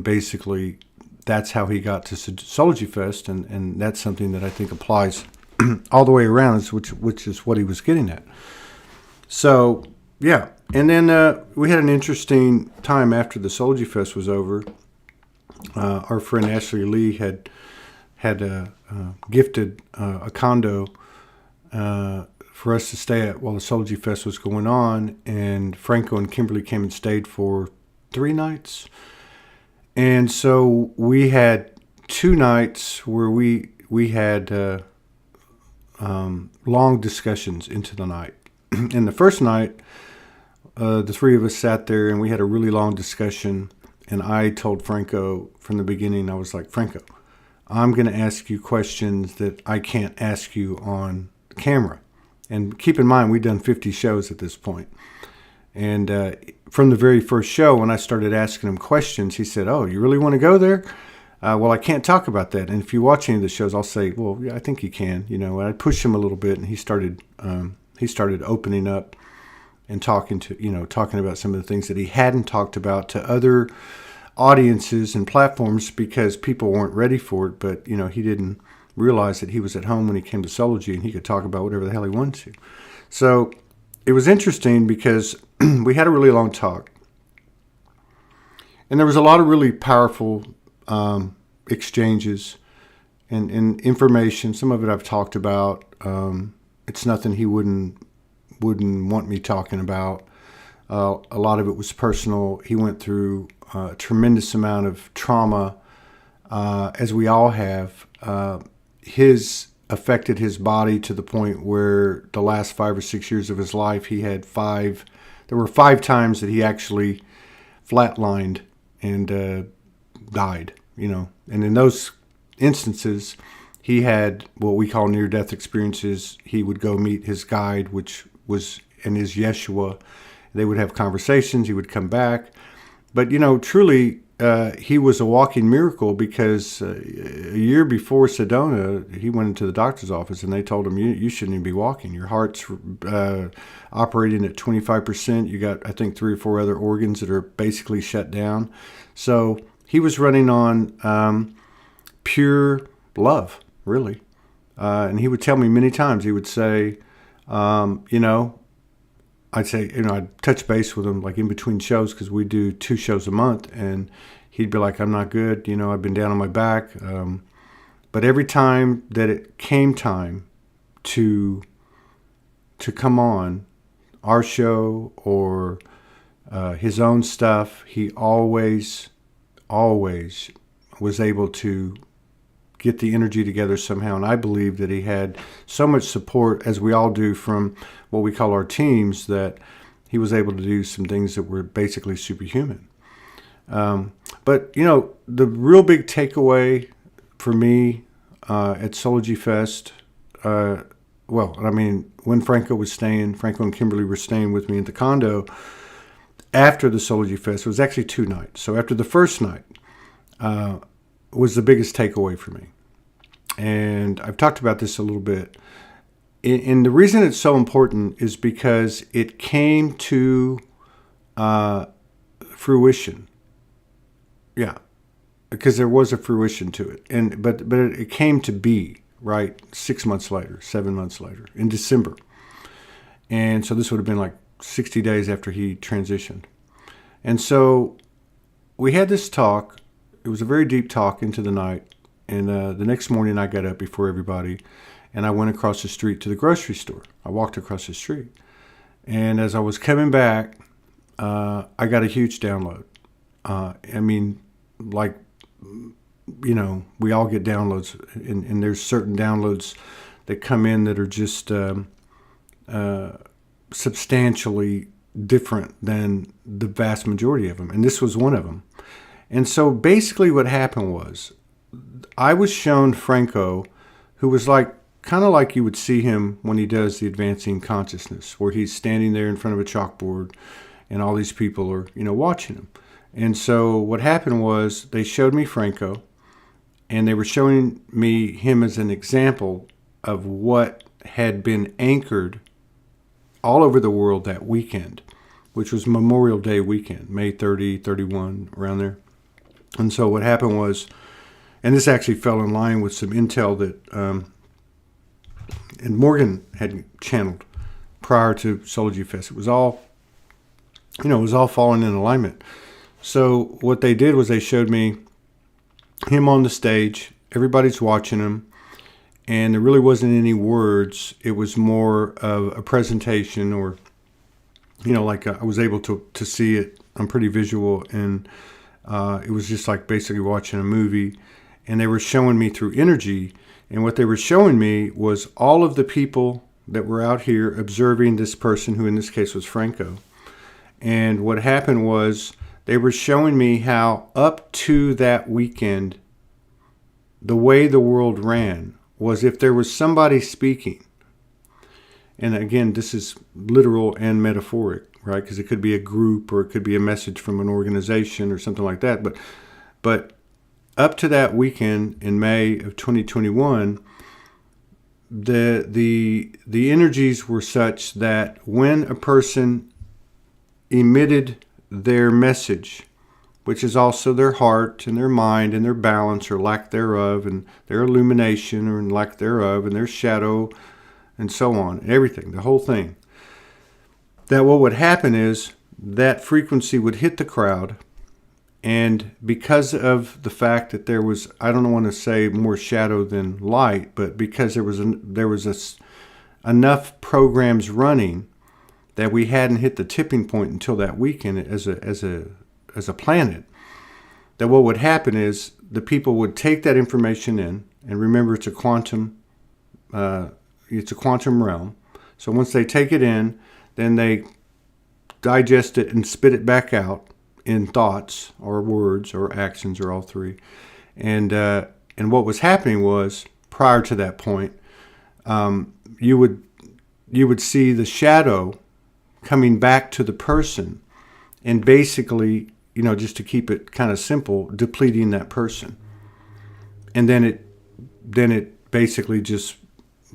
basically, that's how he got to Soulogy Fest, and that's something that I think applies all the way around, which is what he was getting at. So yeah, and then we had an interesting time after the Soulogy Fest was over. Our friend Ashley Lee had gifted a condo for us to stay at while the Soulogy Fest was going on, and Franco and Kimberly came and stayed for 3 nights. And so we had 2 nights where we had long discussions into the night. And the first night, the 3 of us sat there and we had a really long discussion. And I told Franco from the beginning, I was like, "Franco, I'm going to ask you questions that I can't ask you on camera." And keep in mind, we'd done 50 shows at this point. And from the very first show, when I started asking him questions, he said, "Oh, you really want to go there?" Well, I can't talk about that. And if you watch any of the shows, I'll say, "Well, yeah, I think you can." And I pushed him a little bit, and he started opening up and talking about some of the things that he hadn't talked about to other audiences and platforms, because people weren't ready for it. But he didn't realized that he was at home when he came to Soulogy and he could talk about whatever the hell he wanted to. So it was interesting because we had a really long talk. And there was a lot of really powerful exchanges and information. Some of it I've talked about. It's nothing he wouldn't want me talking about. A lot of it was personal. He went through a tremendous amount of trauma, as we all have. His affected his body to the point where the last 5 or 6 years of his life, there were 5 times that he actually flatlined and died, And in those instances, he had what we call near-death experiences. He would go meet his guide, which was in his Yeshua. They would have conversations. He would come back. But, truly, he was a walking miracle because a year before Sedona, he went into the doctor's office and they told him, you shouldn't even be walking. Your heart's operating at 25%. You got, I think, 3 or 4 other organs that are basically shut down. So he was running on pure love, really. And he would tell me many times, he would say, I'd say, I'd touch base with him like in between shows because we do 2 shows a month, and he'd be like, I'm not good, I've been down on my back. But every time that it came time to come on our show or his own stuff, he always was able to get the energy together somehow. And I believe that he had so much support, as we all do, from what we call our teams, that he was able to do some things that were basically superhuman. But, the real big takeaway for me at Soulogy Fest, when Franco and Kimberly were staying with me at the condo after the Soulogy Fest, it was actually 2 nights. So after the first night, was the biggest takeaway for me. And I've talked about this a little bit. And the reason it's so important is because it came to fruition. Yeah, because there was a fruition to it. But it came to be, right, 6 months later, 7 months later, in December. And so this would have been like 60 days after he transitioned. And so we had this talk. It was a very deep talk into the night, and the next morning I got up before everybody, and I went across the street to the grocery store. I walked across the street, and as I was coming back, I got a huge download. We all get downloads, and there's certain downloads that come in that are just substantially different than the vast majority of them, and this was one of them. And so basically what happened was I was shown Franco, who was kind of like you would see him when he does the Advancing Consciousness, where he's standing there in front of a chalkboard and all these people are, watching him. And so what happened was they showed me Franco, and they were showing me him as an example of what had been anchored all over the world that weekend, which was Memorial Day weekend, May 30, 31, around there. And so what happened was, and this actually fell in line with some intel that and Morgan had channeled prior to Soulogy Fest. It was all falling in alignment. So what they did was they showed me him on the stage. Everybody's watching him, and there really wasn't any words. It was more of a presentation, or I was able to see it. I'm pretty visual, and it was just like basically watching a movie, and they were showing me through energy. And what they were showing me was all of the people that were out here observing this person, who in this case was Franco. And what happened was they were showing me how up to that weekend, the way the world ran was if there was somebody speaking. And again, this is literal and metaphoric, right? Because it could be a group, or it could be a message from an organization or something like that. But up to that weekend in May of 2021, the energies were such that when a person emitted their message, which is also their heart and their mind and their balance or lack thereof, and their illumination or lack thereof, and their shadow, and so on, everything, the whole thing. That what would happen is that frequency would hit the crowd, and because of the fact that there was, I don't want to say more shadow than light, but because there was enough programs running that we hadn't hit the tipping point until that weekend as a planet, that what would happen is the people would take that information in, and remember it's a quantum realm. So once they take it in, then they digest it and spit it back out in thoughts or words or actions or all three. And what was happening was, prior to that point, you would see the shadow coming back to the person, and basically, just to keep it kind of simple, depleting that person. And then it basically just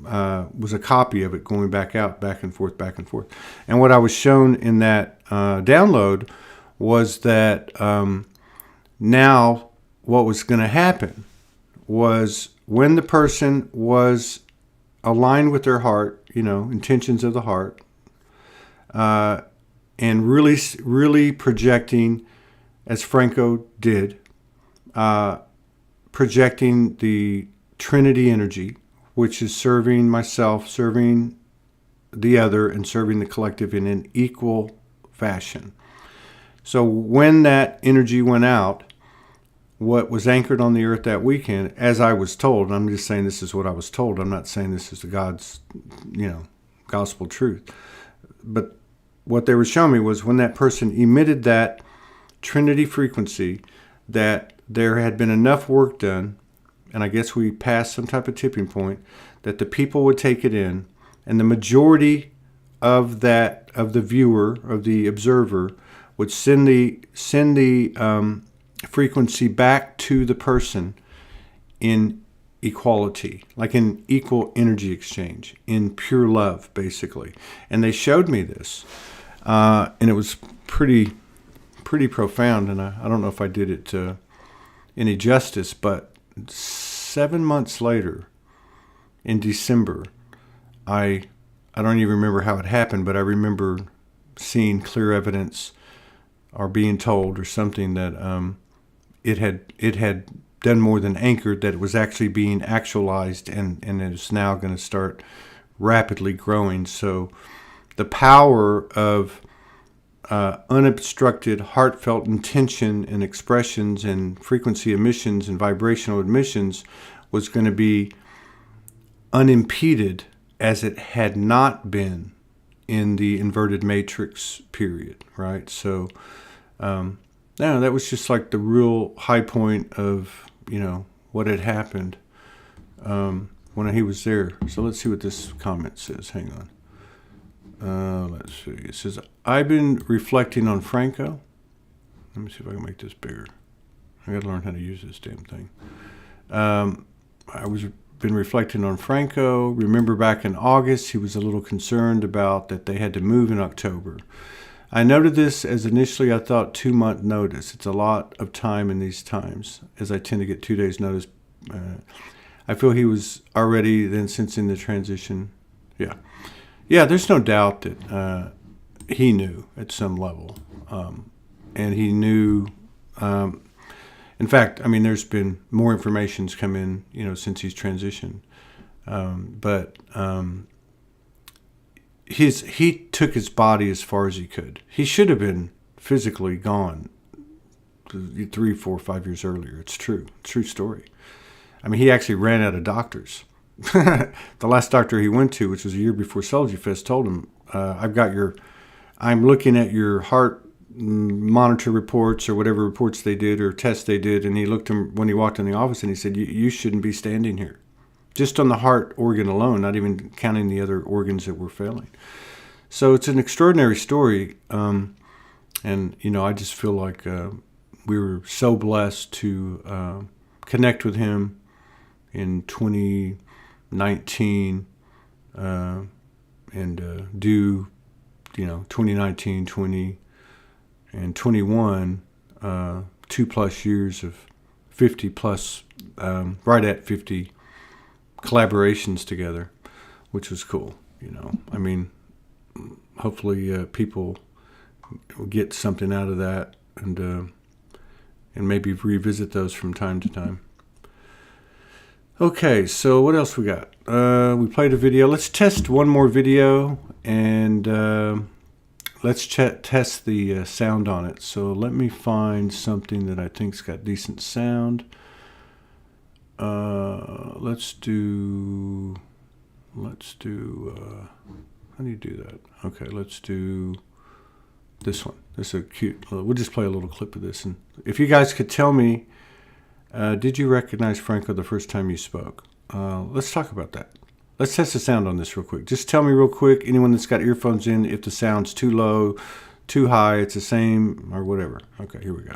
was a copy of it going back out, back and forth, back and forth. And what I was shown in that download was that now what was going to happen was, when the person was aligned with their heart, intentions of the heart, and really projecting, as Franco did, projecting the Trinity energy, which is serving myself, serving the other, and serving the collective in an equal fashion. So when that energy went out, what was anchored on the earth that weekend, as I was told, and I'm just saying this is what I was told, I'm not saying this is the God's, gospel truth, but what they were showing me was, when that person emitted that Trinity frequency, that there had been enough work done, and I guess we passed some type of tipping point, that the people would take it in, and the majority of the viewer, of the observer, would send the frequency back to the person in equality, like in equal energy exchange, in pure love, basically. And they showed me this, and it was pretty profound. And I don't know if I did it any justice, but 7 months later, in December, I don't even remember how it happened, but I remember seeing clear evidence, or being told, or something, that it had done more than anchored, that it was actually being actualized, and it's now going to start rapidly growing. So the power of unobstructed, heartfelt intention and expressions and frequency emissions and vibrational emissions was going to be unimpeded, as it had not been in the inverted matrix period, right? So that was just like the real high point of what had happened when he was there. So let's see what this comment says. Hang on. Let's see. It says, I've been reflecting on Franco. Let me see if I can make this bigger. I got to learn how to use this damn thing. Been reflecting on Franco. Remember back in August, he was a little concerned about that they had to move in October. I noted this as initially I thought 2-month notice. It's a lot of time in these times, as I tend to get 2 days notice. I feel he was already then sensing the transition. Yeah, there's no doubt that he knew at some level. And he knew, in fact, there's been more information's come in, since he's transitioned. But he took his body as far as he could. He should have been physically gone 3, 4, 5 years earlier. It's true. True story. He actually ran out of doctors. The last doctor he went to, which was a year before Soulogy Fest, told him, I'm looking at your heart monitor reports, or whatever reports they did or tests they did, and he looked him when he walked in the office, and he said, you shouldn't be standing here. Just on the heart organ alone, not even counting the other organs that were failing. So it's an extraordinary story, and I just feel like we were so blessed to connect with him in 2019 and do 2019, 20, and 21 2+ years of 50+, right at 50 collaborations together, which was cool. I mean, hopefully people get something out of that, and maybe revisit those from time to time. Okay, so what else we got? We played a video. Let's test one more video, and let's test the sound on it. So let me find something that I think's got decent sound. Let's do how do you do that? Okay, let's do this one. This is a cute, we'll just play a little clip of this. And if you guys could tell me, did you recognize Franco the first time you spoke? Let's talk about that. Let's test the sound on this real quick. Just tell me real quick, anyone that's got earphones in, if the sound's too low, too high, it's the same, or whatever. Okay, here we go.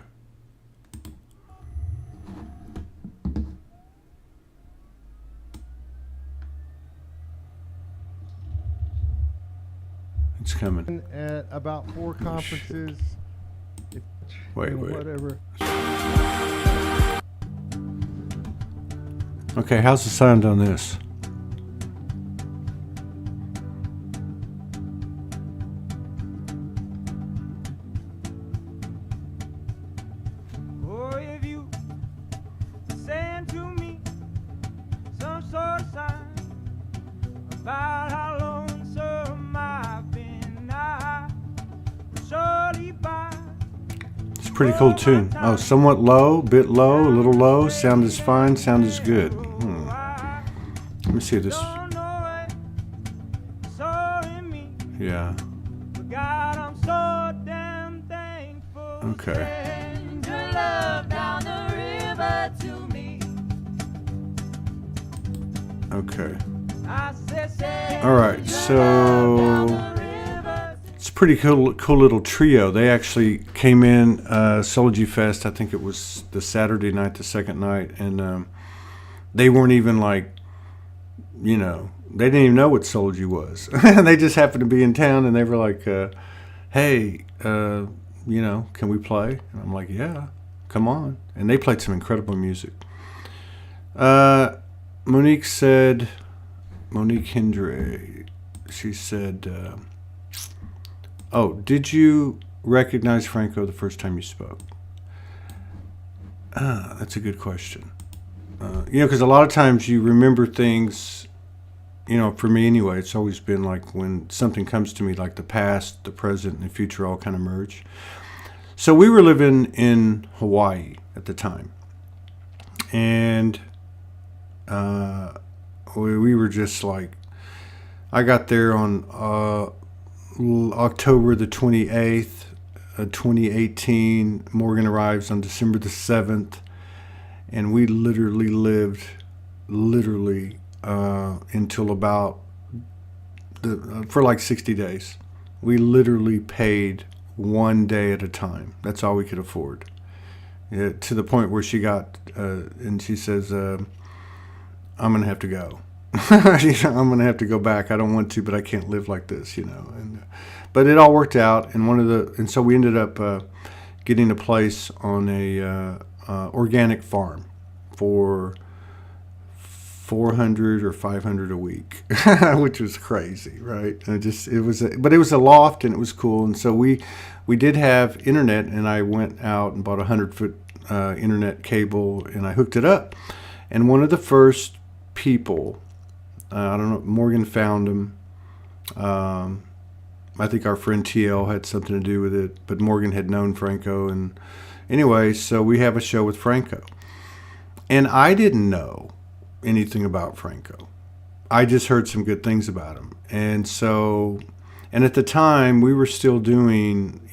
It's coming. At about 4 conferences. Wait. Whatever. Okay, how's the sound on this? Oh, if you send to me some sort of sign about how lonesome I've been, I will surely buy. It's a pretty cool tune. Oh, somewhat low, bit low, a little low. Sound is fine, sound is good. Let me see this. Yeah. Okay. Okay. All right. So it's a pretty cool little trio. They actually came in Soulogy Fest. I think it was the Saturday night, the second night, and they weren't even like, they didn't even know what Soulogy was. They just happened to be in town, and they were like, hey, can we play? And I'm like, yeah, come on. And they played some incredible music. Monique Hendre, she said, did you recognize Franco the first time you spoke? That's a good question. Because a lot of times you remember things, for me anyway, it's always been like when something comes to me, like the past, the present, and the future all kind of merge. So we were living in Hawaii at the time. And we were just like, I got there on October the 28th, 2018. Morgan arrives on December the 7th. And we literally lived until about for like 60 days. We literally paid one day at a time. That's all we could afford. To the point where she got, and she says, I'm going to have to go. I'm going to have to go back. I don't want to, but I can't live like this, And but it all worked out. And so we ended up getting a place on a organic farm for $400 or $500 a week, which was crazy, right? But it was a loft, and it was cool. And so we did have internet, and I went out and bought a 100-foot internet cable, and I hooked it up. And one of the first people, I don't know, Morgan found him. I think our friend TL had something to do with it, but Morgan had known Franco, and anyway, so we have a show with Franco. And I didn't know anything about Franco. I just heard some good things about him. And at the time, we were still doing,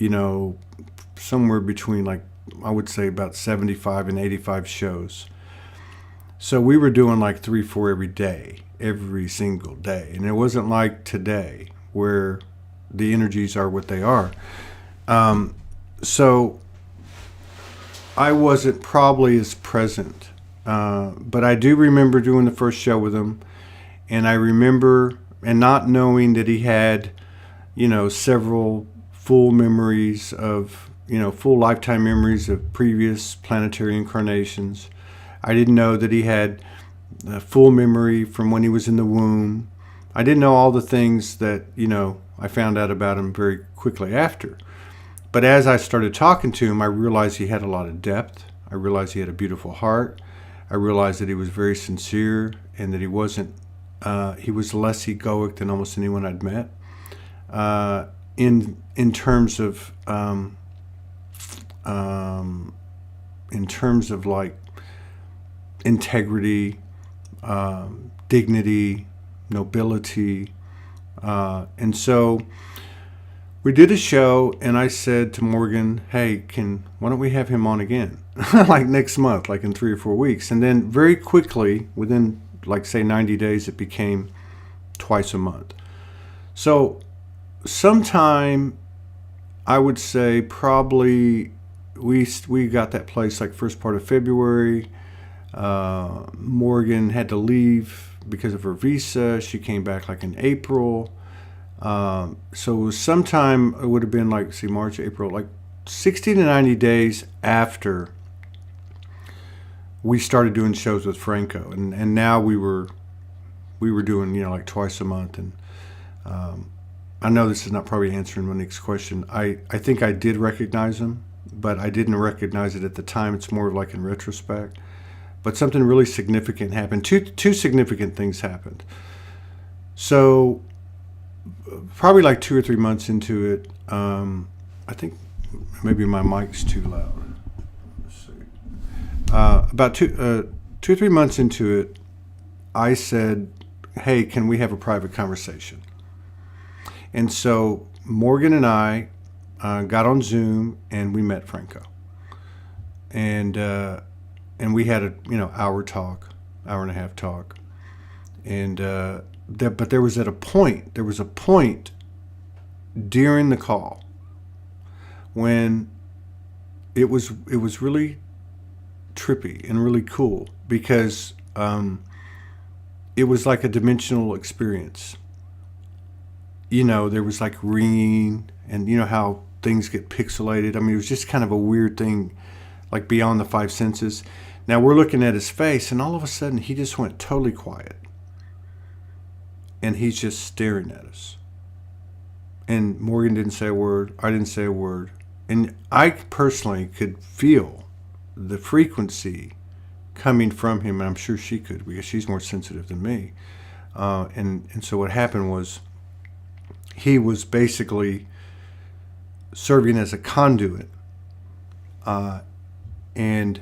somewhere between I would say about 75 and 85 shows. So we were doing like 3-4 every day, every single day. And it wasn't like today where the energies are what they are. So I wasn't probably as present. But I do remember doing the first show with him, and I remember and not knowing that he had, several full memories of full lifetime memories of previous planetary incarnations. I didn't know that he had full memory from when he was in the womb. I didn't know all the things that, I found out about him very quickly after. But as I started talking to him, I realized he had a lot of depth. I realized he had a beautiful heart. I realized that he was very sincere and that he was less egoic than almost anyone I'd met. In terms of like integrity, dignity, nobility, and so we did a show, and I said to Morgan, "Hey, why don't we have him on again, like next month, like in 3 or 4 weeks?" And then very quickly, within like say 90 days, it became twice a month. So sometime, I would say probably we got that place like first part of February. Morgan had to leave because of her visa. She came back like in April. So it was sometime, it would have been like, March, April, like 60 to 90 days after we started doing shows with Franco. And now we were doing, like twice a month. And I know this is not probably answering Monique's question. I think I did recognize him, but I didn't recognize it at the time. It's more like in retrospect. But something really significant happened. Two significant things happened. So probably like 2 or 3 months into it, I think maybe my mic's too loud. Let's see. About 2 or 3 months into it, I said, "Hey, can we have a private conversation?" And so Morgan and I got on Zoom and we met Franco. And we had a hour and a half talk. And but there was a point during the call when it was really trippy and really cool, because it was like a dimensional experience. There was like ringing, and how things get pixelated. I mean, it was just kind of a weird thing, like beyond the five senses. Now we're looking at his face, and all of a sudden he just went totally quiet. And he's just staring at us. And Morgan didn't say a word. I didn't say a word. And I personally could feel the frequency coming from him, and I'm sure she could, because she's more sensitive than me. And so what happened was, he was basically serving as a conduit and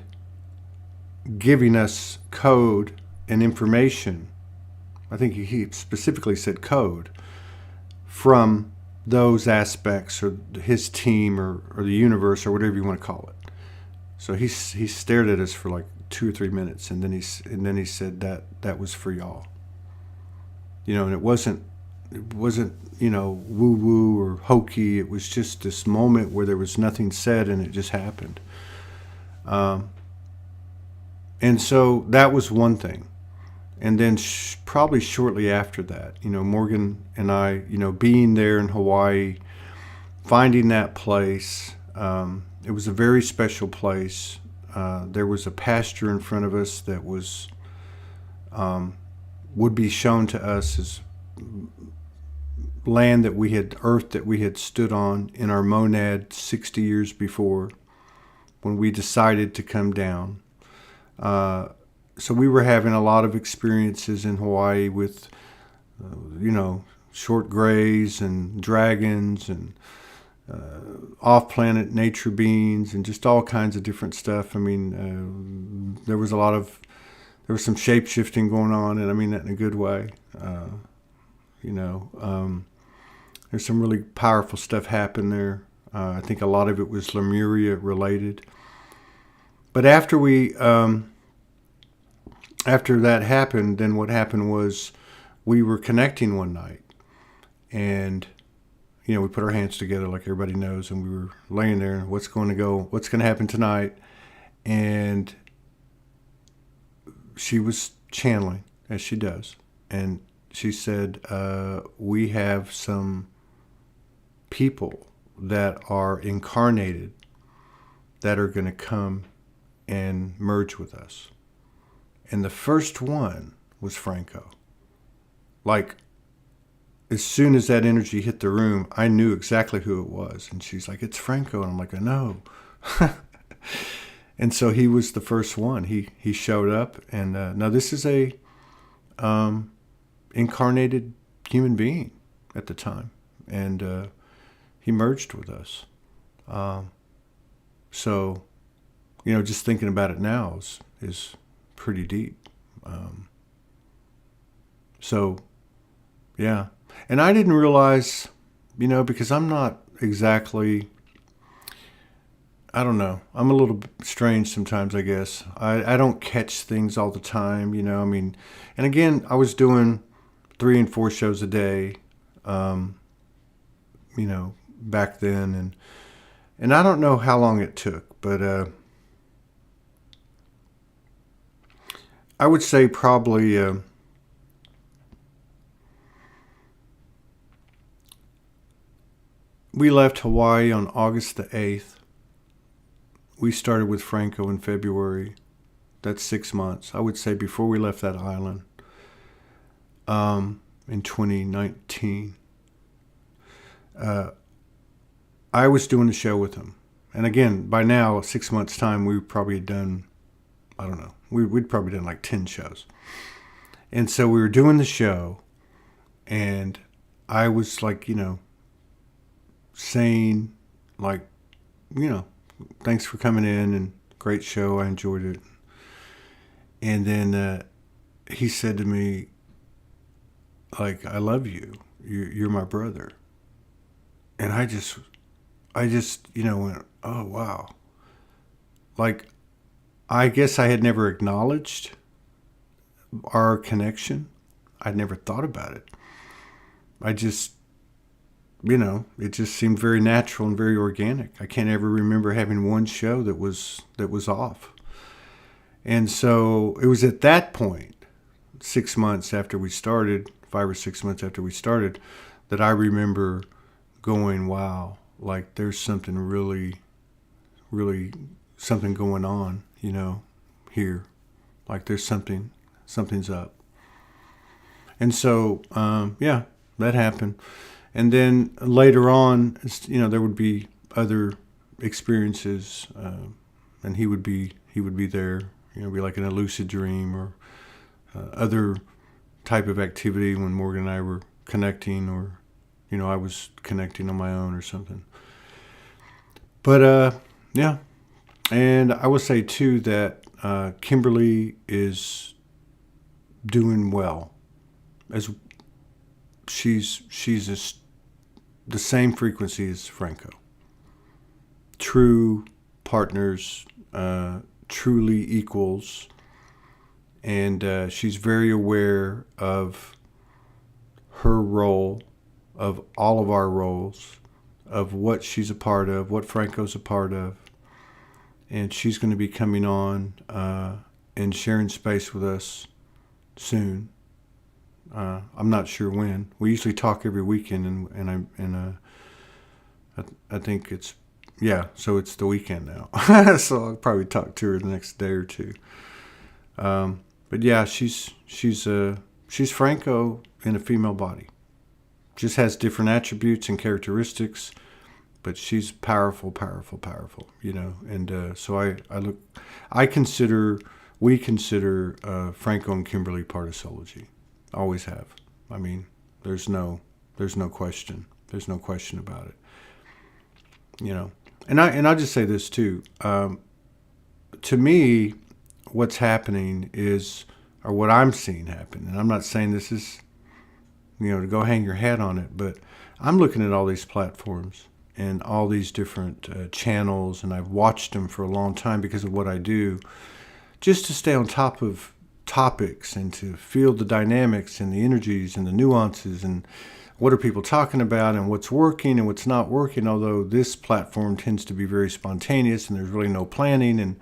giving us code and information. I think he specifically said code from those aspects, or his team, or the universe, or whatever you want to call it. So he stared at us for like 2 or 3 minutes, and then he said that was for y'all. And it wasn't woo woo or hokey. It was just this moment where there was nothing said, and it just happened. And so that was one thing. And then probably shortly after that, Morgan and I, being there in Hawaii, finding that place, it was a very special place. There was a pasture in front of us that was would be shown to us as land earth that we had stood on in our monad 60 years before, when we decided to come down. So we were having a lot of experiences in Hawaii with, short grays and dragons and off-planet nature beings and just all kinds of different stuff. I mean, there was some shape-shifting going on, and I mean that in a good way. There's some really powerful stuff happened there. I think a lot of it was Lemuria related. But after that happened, then what happened was we were connecting one night, and we put our hands together like everybody knows, and we were laying there, and what's going to happen tonight? And she was channeling, as she does, and she said, we have some people that are incarnated that are going to come and merge with us. And the first one was Franco. Like, as soon as that energy hit the room, I knew exactly who it was. And she's like, "It's Franco." And I'm like, "I know." And so he was the first one. He showed up. And now this is a incarnated human being at the time. And he merged with us. So, just thinking about it now is pretty deep. So, yeah. And I didn't realize, because I'm not exactly, I don't know. I'm a little strange sometimes, I guess. I don't catch things all the time, and again, I was doing 3 and 4 shows a day, back then. And I don't know how long it took, but I would say probably we left Hawaii on August the 8th. We started with Franco in February. That's 6 months. I would say before we left that island in 2019. I was doing a show with him. And again, by now, 6 months' time, we probably had done, I don't know, we'd probably done like 10 shows. And so we were doing the show, and I was like, saying like, thanks for coming in, and great show, I enjoyed it. And then he said to me, like, "I love you. You're my brother." And I just, went, "Oh, wow." Like, I guess I had never acknowledged our connection. I'd never thought about it. I just, it just seemed very natural and very organic. I can't ever remember having one show that was off. And so it was at that point, 6 months after we started, 5 or 6 months after we started, that I remember going, "Wow, like there's something really, really something going on, here. Like there's something's up." And so, yeah, that happened. And then later on, there would be other experiences, and he would be there, be like in a lucid dream or other type of activity when Morgan and I were connecting, or I was connecting on my own or something. But yeah, and I will say too that Kimberly is doing well, as she's the same frequency as Franco. True partners, truly equals, and she's very aware of her role, of all of our roles, of what she's a part of, what Franco's a part of, and she's going to be coming on and sharing space with us soon. I'm not sure when. We usually talk every weekend, and I think it's, yeah, so it's the weekend now. So I'll probably talk to her the next day or two. But yeah, she's Franco in a female body. Just has different attributes and characteristics, but she's powerful, and so we consider Franco and Kimberly part of Soulogy. Always have. I mean, there's no question. There's no question about it. And I'll just say this too. To me, what's happening is, or what I'm seeing happen, and I'm not saying this is, to go hang your hat on it, but I'm looking at all these platforms and all these different channels, and I've watched them for a long time because of what I do, just to stay on top of topics and to feel the dynamics and the energies and the nuances and what are people talking about and what's working and what's not working, although this platform tends to be very spontaneous and there's really no planning,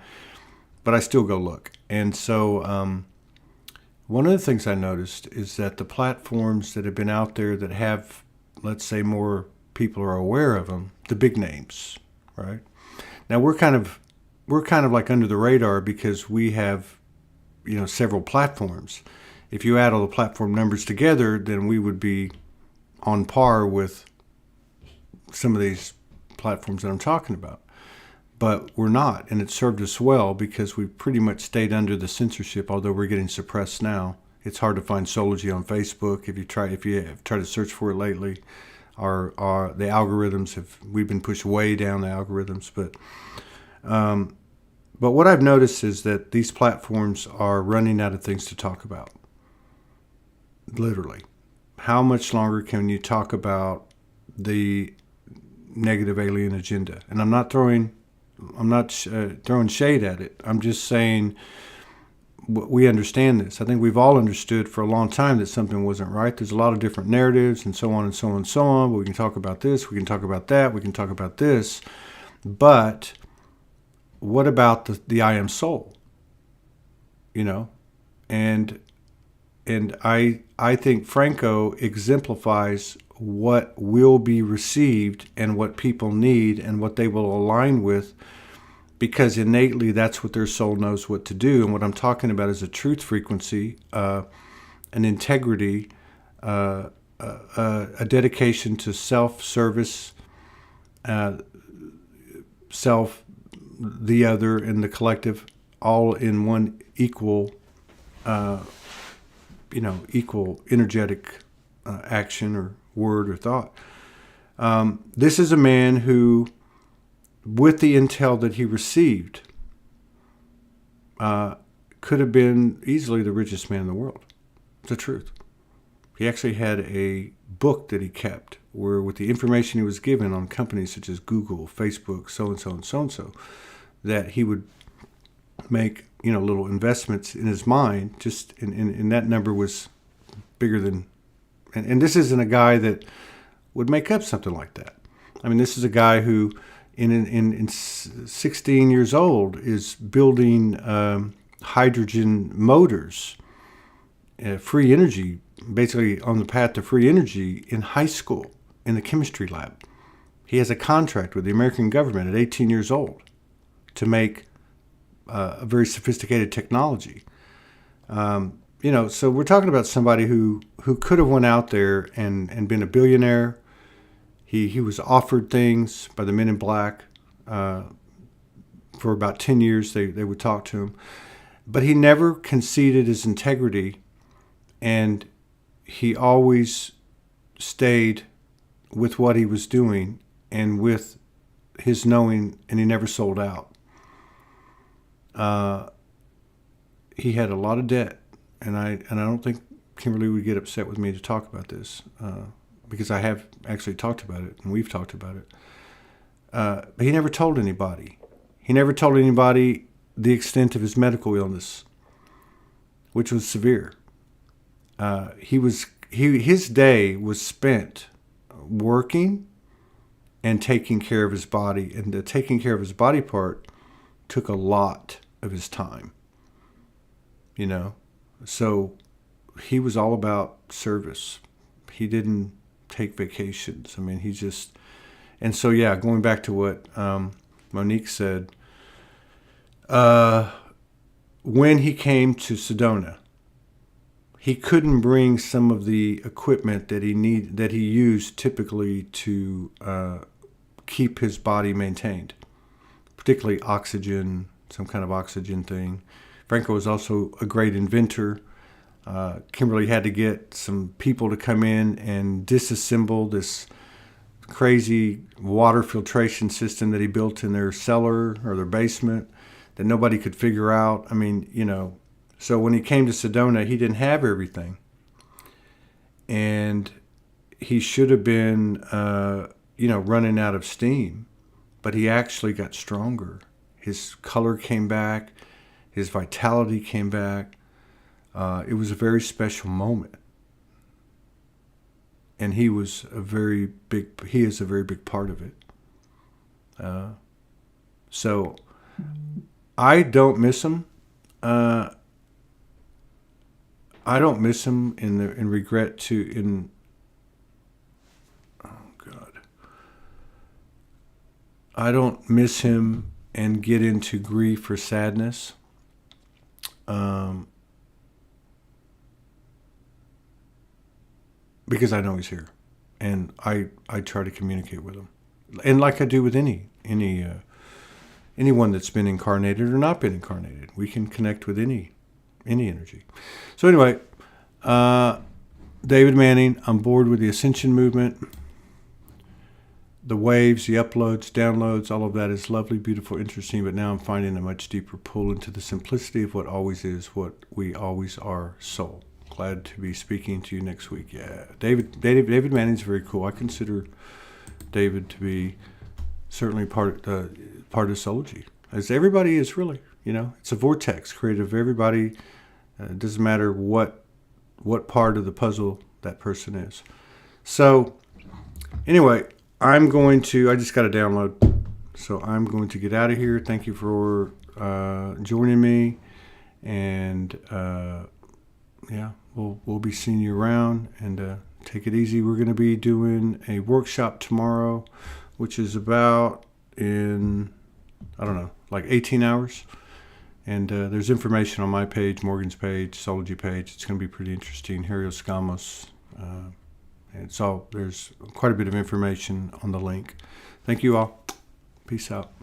but I still go look. And so one of the things I noticed is that the platforms that have been out there that have, let's say, more people are aware of them, the big names, right? Now we're kind of we're kind of like under the radar because we have, several platforms. If you add all the platform numbers together, then we would be on par with some of these platforms that I'm talking about. But we're not, and it served us well because we've pretty much stayed under the censorship, although we're getting suppressed now. It's hard to find Soulogy on Facebook if you have tried to search for it lately. The algorithms we've been pushed way down the algorithms, but what I've noticed is that these platforms are running out of things to talk about. Literally, how much longer can you talk about the negative alien agenda? And I'm not throwing shade at it. I'm just saying we understand this. I think we've all understood for a long time that something wasn't right. There's a lot of different narratives and so on and so on and so on. But we can talk about this. We can talk about that. We can talk about this. But what about the I am soul? And I think Franco exemplifies what will be received and what people need and what they will align with, because innately that's what their soul knows what to do. And what I'm talking about is a truth frequency, an integrity, a dedication to self-service, self, the other, and the collective, all in one equal energetic action or word or thought. This is a man who, with the intel that he received, could have been easily the richest man in the world. It's the truth. He actually had a book that he kept where, with the information he was given on companies such as Google, Facebook, so-and-so and so-and-so, that he would make, little investments in his mind, and that number was bigger than, and this isn't a guy that would make up something like that. I mean, this is a guy who, in 16 years old, is building hydrogen motors, free energy, basically on the path to free energy in high school in the chemistry lab. He has a contract with the American government at 18 years old to make a very sophisticated technology. So we're talking about somebody who could have went out there and been a billionaire. He was offered things by the Men in Black. For about 10 years, they would talk to him. But he never conceded his integrity, and he always stayed with what he was doing and with his knowing, and he never sold out. He had a lot of debt, and I don't think Kimberly would get upset with me to talk about this, because I have actually talked about it, and we've talked about it. But he never told anybody. He never told anybody the extent of his medical illness, which was severe. His day was spent working and taking care of his body, and the taking care of his body part took a lot of his time. So he was all about service. He didn't take vacations. I mean, he just, and so yeah, going back to what Monique said, when he came to Sedona, he couldn't bring some of the equipment that he used typically to keep his body maintained, particularly oxygen, some kind of oxygen thing. Franco was also a great inventor. Kimberly had to get some people to come in and disassemble this crazy water filtration system that he built in their cellar or their basement that nobody could figure out. I mean, so when he came to Sedona, he didn't have everything. And he should have been, running out of steam, but he actually got stronger. His color came back. His vitality came back. It was a very special moment. And he is a very big part of it. So I don't miss him. I don't miss him in regret I don't miss him and get into grief or sadness. Because I know he's here, and I try to communicate with him, and like I do with anyone that's been incarnated or not been incarnated, we can connect with any energy. So anyway, David Manning, I'm bored with the Ascension movement. The waves, the uploads, downloads, all of that is lovely, beautiful, interesting, but now I'm finding a much deeper pull into the simplicity of what always is, what we always are, soul. Glad to be speaking to you next week. Yeah, David Manning's very cool. I consider David to be certainly part of Soulogy, as everybody is really. You know, it's a vortex created of everybody. It doesn't matter what part of the puzzle that person is. So anyway, I just got to download. So I'm going to get out of here. Thank you for joining me. And yeah, we'll be seeing you around, and take it easy. We're going to be doing a workshop tomorrow, which is about in, I don't know, like 18 hours. And there's information on my page, Morgan's page, Soulogy page. It's going to be pretty interesting. Helios Gamos. There's quite a bit of information on the link. Thank you all. Peace out.